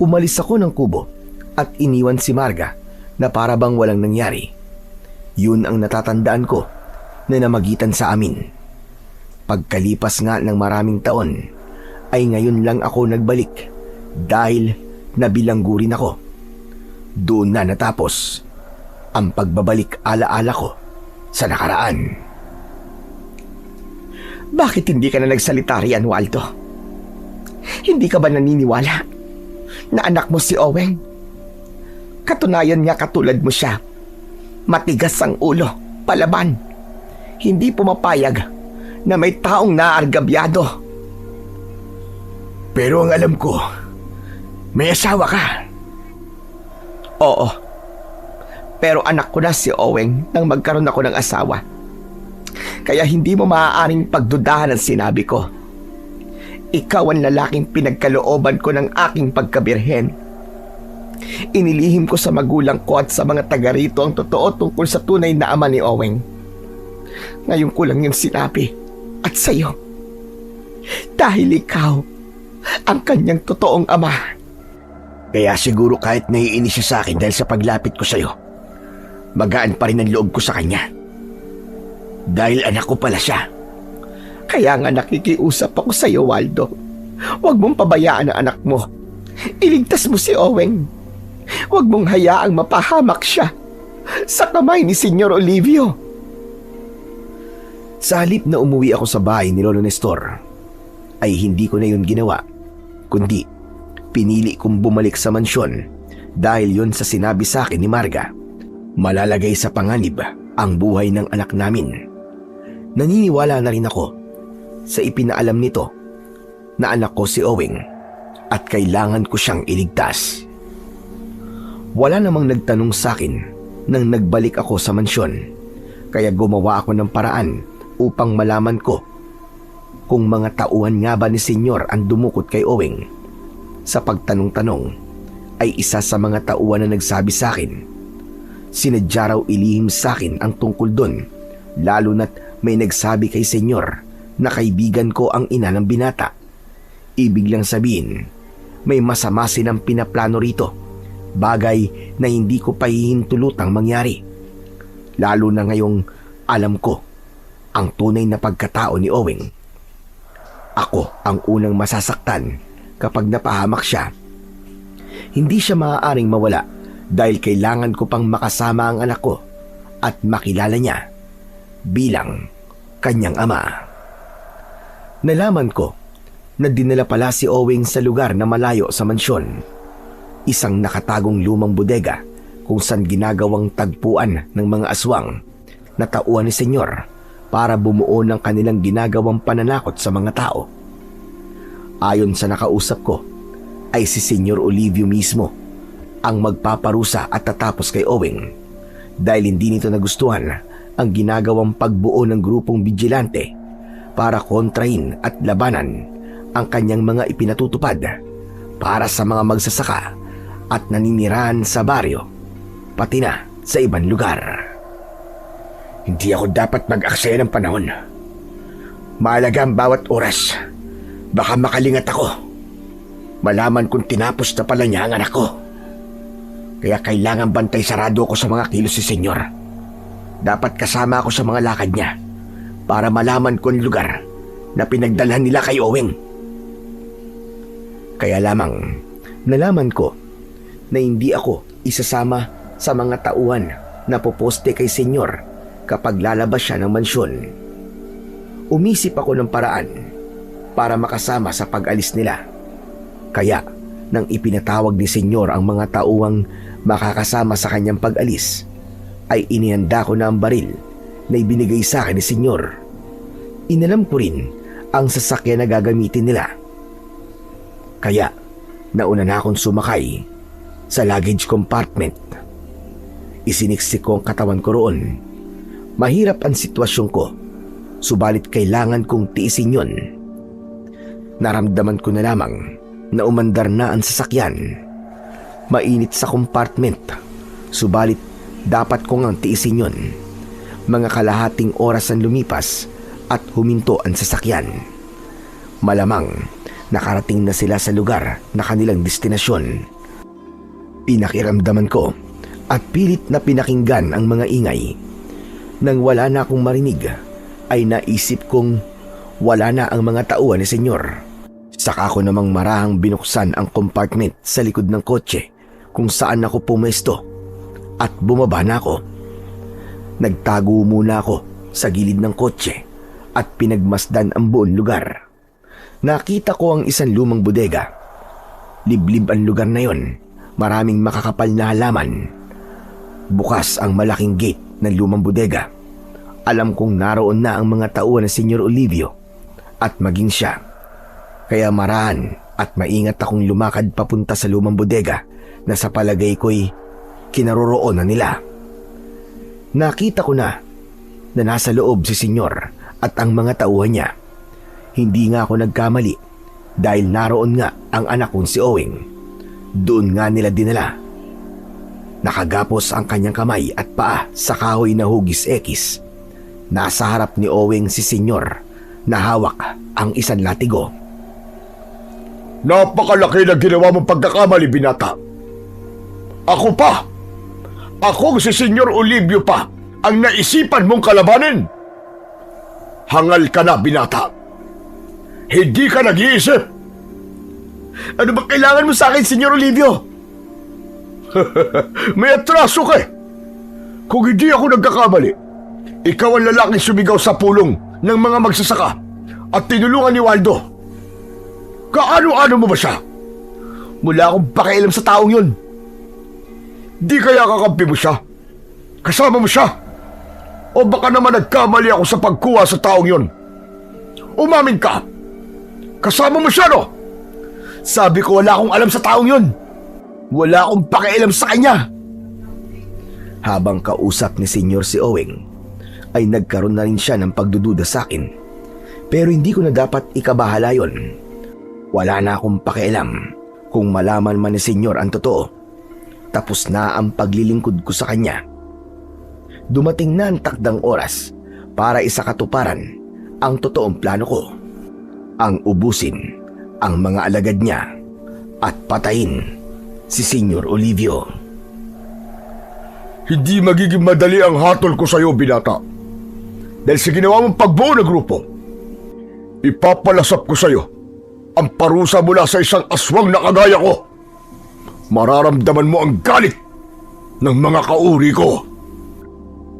Umalis ako ng kubo at iniwan si Marga na para bang walang nangyari. Yun ang natatandaan ko na namagitan sa amin. Pagkalipas nga ng maraming taon, ay ngayon lang ako nagbalik dahil nabilanggo rin ako. Doon na natapos ang pagbabalik alaala ko sa nakaraan. Bakit hindi ka na nagsalita riyan, Waldo? Hindi ka ba naniniwala na anak mo si Oweng? Katunayan niya katulad mo siya. Matigas ang ulo palaban. Hindi pumapayag na may taong naargabyado. Pero ang alam ko, may asawa ka. Oo. Pero anak ko na si Oweng nang magkaroon ako ng asawa. Kaya hindi mo maaaring pagdudahan ang sinabi ko. Ikaw ang lalaking pinagkalooban ko ng aking pagkabirhen. Inilihim ko sa magulang ko at sa mga taga rito ang totoo tungkol sa tunay na ama ni Oweng. Ngayon ko lang yung sinabi at sa'yo. Dahil ikaw ang kanyang totoong ama. Kaya siguro kahit naiinis siya sa akin dahil sa paglapit ko sa'yo, magaan pa rin ang loob ko sa kanya. Dahil anak ko pala siya. Kaya nga nakikiusap ako sa iyo, Waldo. Huwag mong pabayaan ang anak mo. Iligtas mo si Oweng. Huwag mong hayaang mapahamak siya sa kamay ni Senyor Olivio. Sa halip na umuwi ako sa bahay ni Lolo Nestor, ay hindi ko na yun ginawa, kundi pinili kong bumalik sa mansyon dahil yun sa sinabi sa akin ni Marga. Malalagay sa panganib ang buhay ng anak namin. Naniniwala na rin ako sa ipinaalam nito na anak ko si Oweng at kailangan ko siyang iligtas. Wala namang nagtanong sa akin nang nagbalik ako sa mansyon, kaya gumawa ako ng paraan upang malaman ko kung mga tauhan nga ba ni Senyor ang dumukot kay Oweng. Sa pagtanong-tanong ay isa sa mga tauhan na nagsabi sa akin. Sinadya raw ilihim sa akin ang tungkol doon, lalo na't may nagsabi kay Senyor na kaibigan ko ang ina ng binata. Ibig lang sabihin, may masama silang pinaplano rito, bagay na hindi ko pa hihintulutang mangyari. Lalo na ngayong alam ko ang tunay na pagkatao ni Oweng. Ako ang unang masasaktan kapag napahamak siya. Hindi siya maaaring mawala dahil kailangan ko pang makasama ang anak ko at makilala niya bilang kanyang ama. Nalaman ko na dinala pala si Oweng sa lugar na malayo sa mansyon. Isang nakatagong lumang bodega kung saan ginagawang tagpuan ng mga aswang na tauhan ni Senyor para bumuo ng kanilang ginagawang pananakot sa mga tao. Ayon sa nakausap ko, ay si Senyor Olivio mismo ang magpaparusa at tatapos kay Oweng dahil hindi nito nagustuhan ang ginagawang pagbuo ng grupong vigilante para kontrahin at labanan ang kanyang mga ipinatutupad para sa mga magsasaka at naninirahan sa baryo, pati na sa ibang lugar. Hindi ako dapat mag-aksaya ng panahon. Mahalaga ang bawat oras. Baka makalingat ako. Malaman kung tinapos na pala niya ang anak ko. Kaya kailangan bantay sarado ako sa mga kilos si Senyor. Dapat kasama ako sa mga lakad niya para malaman ko ang lugar na pinagdalhan nila kay Oweng. Kaya lamang nalaman ko na hindi ako isasama sa mga tauhan na poposte kay Senyor kapag lalabas siya ng mansyon. Umisip ako ng paraan para makasama sa pag-alis nila. Kaya nang ipinatawag ni Senyor ang mga tauhang makakasama sa kanyang pag-alis, ay inihanda ko na ang baril na ibinigay sa akin ni Senyor. Inalam ko rin ang sasakyan na gagamitin nila. Kaya nauna na akong sumakay sa luggage compartment. Isiniksik ko ang katawan ko roon. Mahirap ang sitwasyon ko, subalit kailangan kong tiisin yun. Naramdaman ko na lamang na umandar na ang sasakyan. Mainit sa compartment, subalit dapat ko ngang tiisin yun. Mga kalahating oras ang lumipas at huminto ang sasakyan. Malamang nakarating na sila sa lugar na kanilang destinasyon. Pinakiramdaman ko at pilit na pinakinggan ang mga ingay. Nang wala na akong marinig, ay naisip kong wala na ang mga tauhan ni Senyor. Saka ko namang marahang binuksan ang compartment sa likod ng kotse kung saan ako pumesto at bumaba na ako. Nagtago muna ako sa gilid ng kotse at pinagmasdan ang buong lugar. Nakita ko ang isang lumang bodega. Liblib ang lugar na yon, maraming makakapal na halaman. Bukas ang malaking gate ng lumang bodega Alam kong naroon na ang mga tauhan ng Senyor Olivio at maging siya. Kaya maraan at maingat akong lumakad papunta sa lumang bodega na sa palagay ko'y kinaroroonan nila. Nakita ko na nasa loob si Senyor at ang mga tauhan niya. Hindi nga ako nagkamali dahil naroon nga ang anak kong si Owing. Doon nga nila dinala. Nakagapos ang kanyang kamay at paa sa kahoy na hugis ekis. Nasa harap ni Owing si Senyor na hawak ang isang latigo. Napakalaki na ginawa mong pagkakamali, binata. Ako si Senyor Olivio pa ang naisipan mong kalabanin. Hangal ka na, binata. Hindi ka nag-iisip. Ano ba kailangan mo sa akin, Senyor Olivio? May atraso ka eh. Kung hindi ako nagkakamali, ikaw ang lalaking sumigaw sa pulong ng mga magsasaka at tinulungan ni Waldo. Kaano-ano mo ba siya? Wala akong pakialam sa taong yun. Di kaya kakampi mo siya? Kasama mo siya? O baka naman nagkamali ako sa pagkuha sa taong yun? Umamin ka! Kasama mo siya, no? Sabi ko wala akong alam sa taong yun. Wala akong pakialam sa kanya. Habang kausap ni Senyor si Owing, ay nagkaroon na rin siya ng pagdududa sa akin. Pero hindi ko na dapat ikabahala yun. Wala na akong pakialam kung malaman man ni Senyor ang totoo. Tapos na ang paglilingkod ko sa kanya. Dumating na ang takdang oras para isakatuparan ang totoong plano ko. Ang ubusin ang mga alagad niya at patayin si Senyor Olivio. Hindi magiging madali ang hatol ko sa iyo, binata. Dahil sa ginawa mong pagbuo ng grupo, ipapalasap ko sa iyo ang parusa mula sa isang aswang na kagaya ko. Mararamdaman mo ang galit ng mga kauri ko.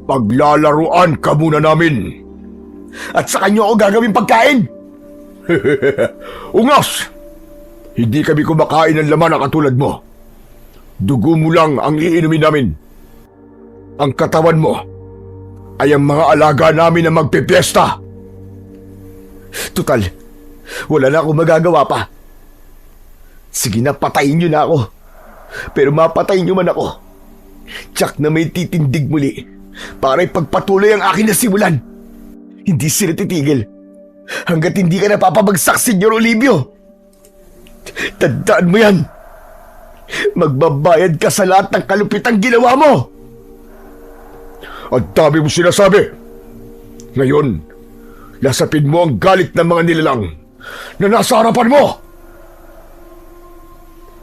Paglalaruan ka muna namin. At sa kanya ako gagawin pagkain. Ungas! Hindi kami kumakain ng laman na katulad mo. Dugo mo lang ang iinumin namin. Ang katawan mo ay ang mga alaga namin na magpipiesta. Tutal, wala na akong magagawa pa. Sige na, patayin niyo na ako. Pero mapatayin niyo man ako. Tsak na may titindig muli para ipagpatuloy ang akin na simulan. Hindi sila titigil hanggat hindi ka napapabagsak, Senyor Olivio. Tandaan mo yan. Magbabayad ka sa lahat ng kalupitang ginawa mo. Ang dami mo sinasabi. Ngayon, lasapin mo ang galit ng mga nilalang na nasa harapan mo.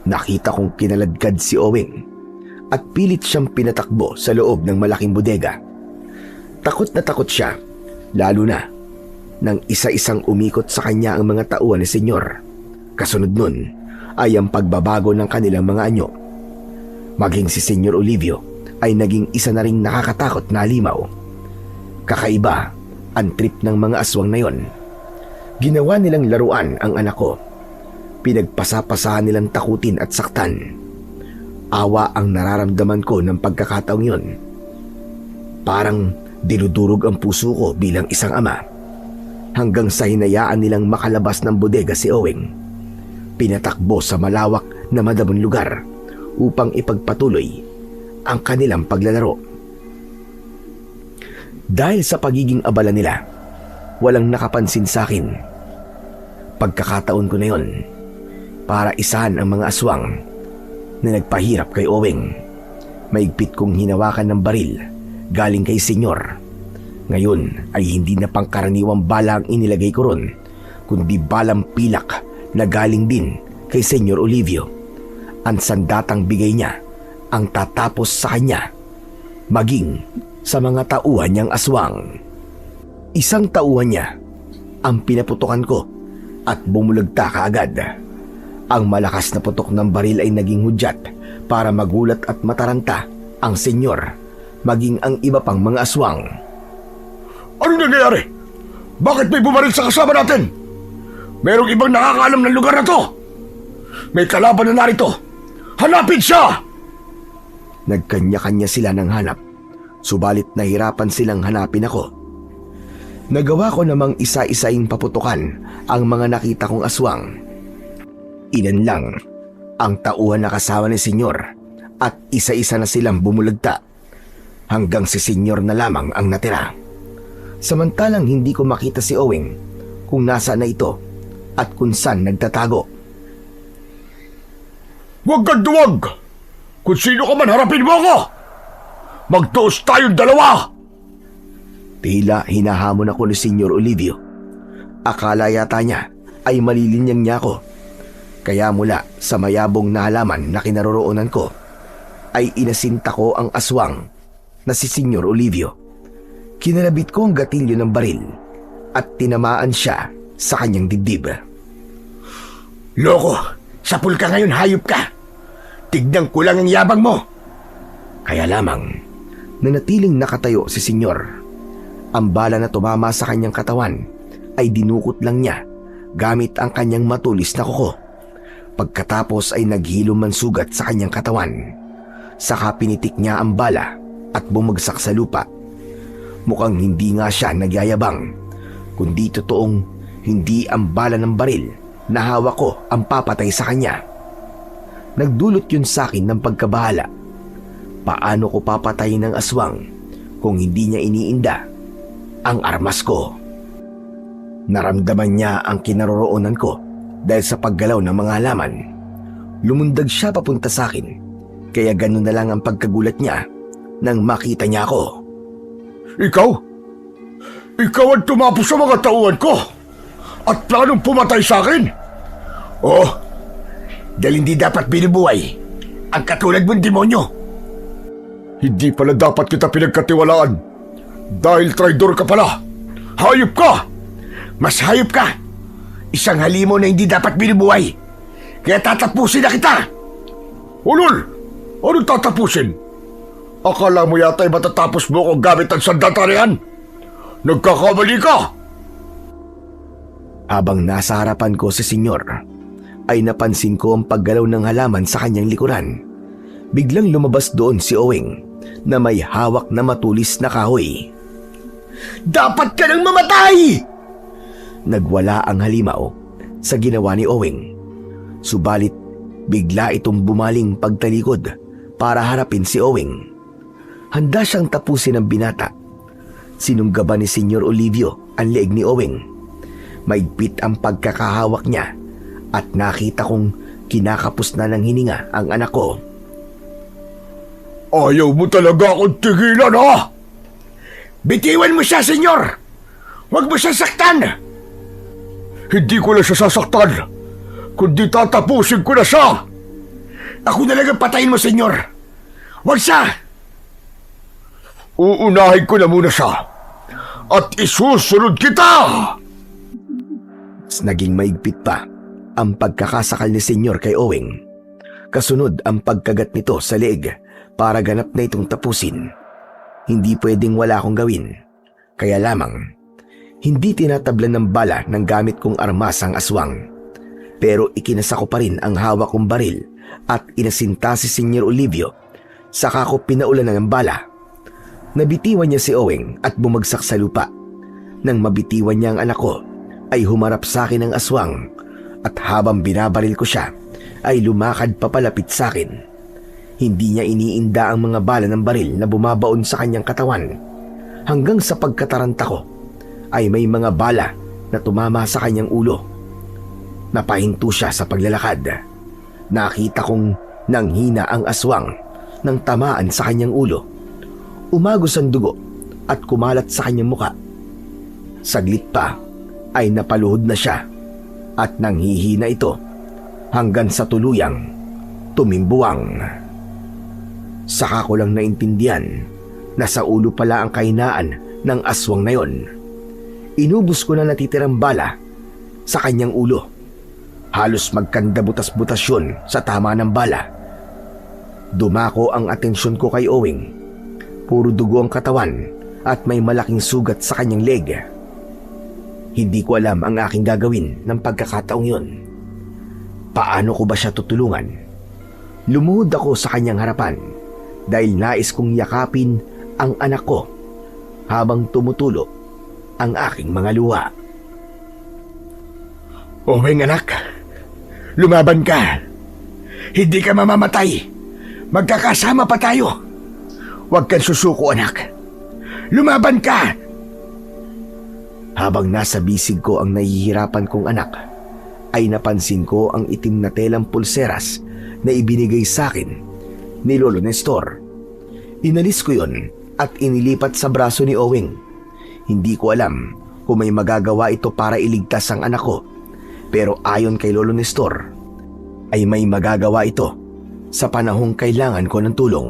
Nakita kong kinaladkad si Owing at pilit siyang pinatakbo sa loob ng malaking bodega. Takot na takot siya, lalo na nang isa-isang umikot sa kanya ang mga tauhan ni Senyor. Kasunod nun ay ang pagbabago ng kanilang mga anyo. Maging si Senyor Olivio ay naging isa na ring nakakatakot na halimaw. Kakaiba ang trip ng mga aswang na yon. Ginawa nilang laruan ang anak ko. Pinagpasapasahan nilang takutin at saktan. Awa ang nararamdaman ko ng pagkakataong yon. Parang dinudurog ang puso ko bilang isang ama. Hanggang sa hinayaan nilang makalabas ng bodega si Owing. Pinatakbo sa malawak na madamong lugar upang ipagpatuloy ang kanilang paglalaro. Dahil sa pagiging abala nila, walang nakapansin sa akin. Pagkakataon ko na yon para isahan ang mga aswang na nagpahirap kay Owing. Maigpit kong hinawakan ng baril galing kay Senyor. Ngayon ay hindi na pangkaraniwang bala ang inilagay ko ron, kundi balang pilak na galing din kay Senyor Olivio. Ang sandatang bigay niya ang tatapos sa kanya, maging sa mga tauhan niyang aswang. Isang tauhan niya ang pinaputukan ko at bumulagta kaagad. Ang malakas na putok ng baril ay naging hudyat para magulat at mataranta ang Senyor, maging ang iba pang mga aswang. Ano nangyayari? Bakit may bumaril sa kasama natin? Merong ibang nakakaalam ng lugar na to. May kalaban na narito. Hanapin siya! Nagkanya-kanya sila ng hanap, subalit nahirapan silang hanapin ako. Nagawa ko namang isa-isaing paputukan ang mga nakita kong aswang. Ilan lang ang tauhan na kasama ni Senyor at isa-isa na silang bumulagta hanggang si Senyor na lamang ang natira. Samantalang hindi ko makita si Owing kung nasa na ito at kung saan nagtatago. Huwag kang duwag! Kung sino ka man, harapin mo ako! Magtuos tayong dalawa! Tila hinahamon ako ni Senyor Olivio. Akala yata niya ay malilinyang niya ako. Kaya mula sa mayabong na halaman na kinaroroonan ko, ay inasinta ko ang aswang na si Senyor Olivio. Kinalabit ko ang gatilyo ng baril at tinamaan siya sa kanyang dibdib. Loko! Sapul ka ngayon, hayop ka! Tignan ko lang ang yabang mo! Kaya lamang, nanatiling nakatayo si Senyor. Ang bala na tumama sa kanyang katawan ay dinukot lang niya gamit ang kanyang matulis na kuko. Pagkatapos ay naghilom man sugat sa kanyang katawan. Saka pinitik niya ang bala at bumagsak sa lupa. Mukhang hindi nga siya nagyayabang, kundi totoong hindi ang bala ng baril na hawak ko ang papatay sa kanya. Nagdulot yun sa akin ng pagkabahala. Paano ko papatayin ng aswang kung hindi niya iniinda ang armas ko? Naramdaman niya ang kinaroroonan ko dahil sa paggalaw ng mga halaman. Lumundag siya papunta sa akin, kaya ganun na lang ang pagkagulat niya nang makita niya ako. Ikaw? Ikaw ang tumapos sa mga tauhan ko at planong pumatay sa akin? Oh, dahil hindi dapat binubuhay ang katulad mong demonyo. Hindi pala dapat kita pinagkatiwalaan dahil traidor ka pala. Hayop ka! Mas hayop ka! Isang halimaw na hindi dapat binubuhay. Kaya tatapusin na kita! Ulol! Anong tatapusin? Akala mo yata ay matatapos mo kung gamit ang sandatarian? Nagkakamali ka! Habang nasa harapan ko si Senyor, ay napansin ko ang paggalaw ng halaman sa kanyang likuran. Biglang lumabas doon si Owing na may hawak na matulis na kahoy. Dapat ka nang mamatay! Nagwala ang halimaw sa ginawa ni Owing. Subalit bigla itong bumaling pagtalikod para harapin si Owing. Handa siyang tapusin ang binata. Sinunggaban ni Senyor Olivio ang leeg ni Owing. Maigpit ang pagkakahawak niya at nakita kong kinakapos na ng hininga ang anak ko. Ayaw mo talaga akong tigilan, ha? Bitiwan mo siya, senyor! Huwag mo siya saktan! Hindi ko lang siya sasaktan, kundi tatapusin ko na siya! Ako na lang ang patayin mo, senyor! Huwag siya! Uunahin ko na muna siya at isusunod kita! Naging maigpit pa ang pagkakasakal ni Senyor kay Owing. Kasunod ang pagkagat nito sa leeg para ganap na itong tapusin. Hindi pwedeng wala akong gawin. Kaya lamang, hindi tinatablan ng bala ng gamit kong armas ang aswang. Pero ikinasa ko pa rin ang hawak kong baril at inasinta si Senyor Olivio. Saka ko pinaulan ng bala. Nabitiwan niya si Owing at bumagsak sa lupa. Nang mabitiwan niya ang anak ko, ay humarap sa akin ang aswang at habang binabaril ko siya, ay lumakad papalapit sa akin. Hindi niya iniinda ang mga bala ng baril na bumabaon sa kanyang katawan. Hanggang sa pagkataranta ko, ay may mga bala na tumama sa kanyang ulo. Napahinto siya sa paglalakad. Nakita kong nanghina ang aswang nang tamaan sa kanyang ulo. Umagos ang dugo at kumalat sa kanyang muka. Saglit pa ay napaluhod na siya at nanghihina ito hanggang sa tuluyang tumimbuwang. Saka ko lang naintindihan na sa ulo pala ang kahinaan ng aswang na yon. Inubos ko na natitirang bala sa kanyang ulo. Halos magkanda butas-butas yun sa tama ng bala. Dumako ang atensyon ko kay Owing. Puro dugo ang katawan at may malaking sugat sa kanyang leg. Hindi ko alam ang aking gagawin ng pagkakataong yun. Paano ko ba siya tutulungan? Lumuhod ako sa kanyang harapan dahil nais kong yakapin ang anak ko habang tumutulo ang aking mga luha. Owing anak, lumaban ka. Hindi ka mamamatay. Magkakasama pa tayo. Huwag kang susuko, anak. Lumaban ka! Habang nasa bisig ko ang nahihirapan kong anak, ay napansin ko ang itim na telang pulseras na ibinigay sa akin ni Lolo Nestor. Inalis ko yon at inilipat sa braso ni Owing. Hindi ko alam kung may magagawa ito para iligtas ang anak ko, pero ayon kay Lolo Nestor, ay may magagawa ito sa panahong kailangan ko ng tulong.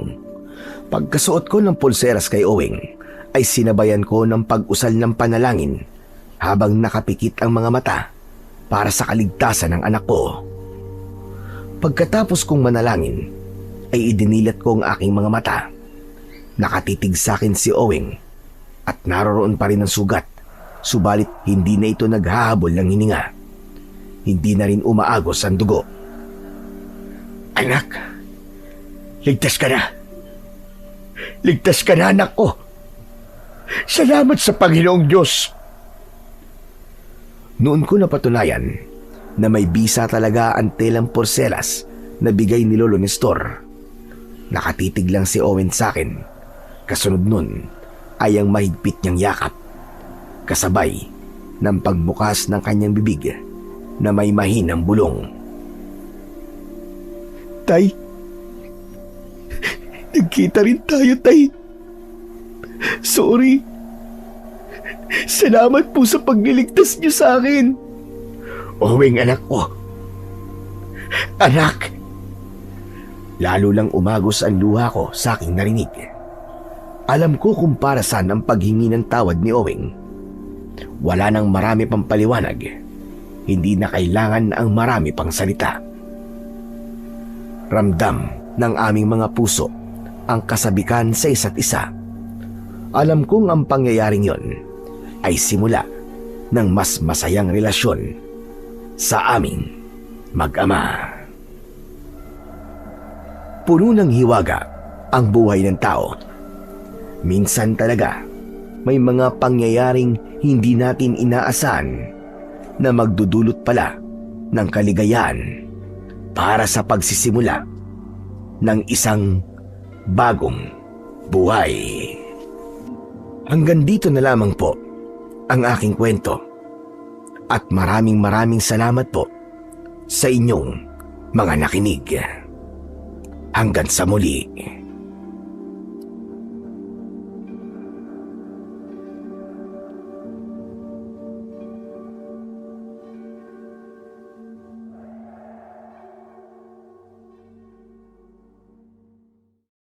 Pagkasuot ko ng pulseras kay Owing, ay sinabayan ko ng pag-usal ng panalangin habang nakapikit ang mga mata para sa kaligtasan ng anak ko. Pagkatapos kong manalangin, ay idinilat ko ang aking mga mata. Nakatitig sa akin si Owing at naroroon pa rin ang sugat, subalit hindi na ito naghahabol ng hininga. Hindi na rin umaagos ang dugo. Anak, ligtas ka na. Ligtas ka na, anak ko. Salamat sa Panginoong Diyos. Noon ko napatunayan na may bisa talaga ang telang porselas na bigay ni Lolo Nestor. Nakatitig lang si Owen sa akin. Kasunod nun ay ang mahigpit niyang yakap, kasabay ng pagbukas ng kanyang bibig na may mahinang bulong. Tay, nagkita rin tayo, Tay. Sorry. Salamat po sa pagliligtas niyo sa akin. Owing, anak ko. Anak. Lalo lang umagos ang luha ko sa aking narinig. Alam ko kung para saan ang paghingi ng tawad ni Owing. Wala nang marami pang paliwanag. Hindi na kailangan ang marami pang salita. Ramdam ng aming mga puso ang kasabikan sa isa't isa. Alam kong ang pangyayaring yon ay simula ng mas masayang relasyon sa aming mag-ama. Puno ng hiwaga ang buhay ng tao. Minsan talaga may mga pangyayaring hindi natin inaasahan na magdudulot pala ng kaligayahan para sa pagsisimula ng isang bagong buhay. Hanggang dito na lamang po ang aking kwento. At maraming salamat po sa inyong mga nakinig. Hanggang sa muli.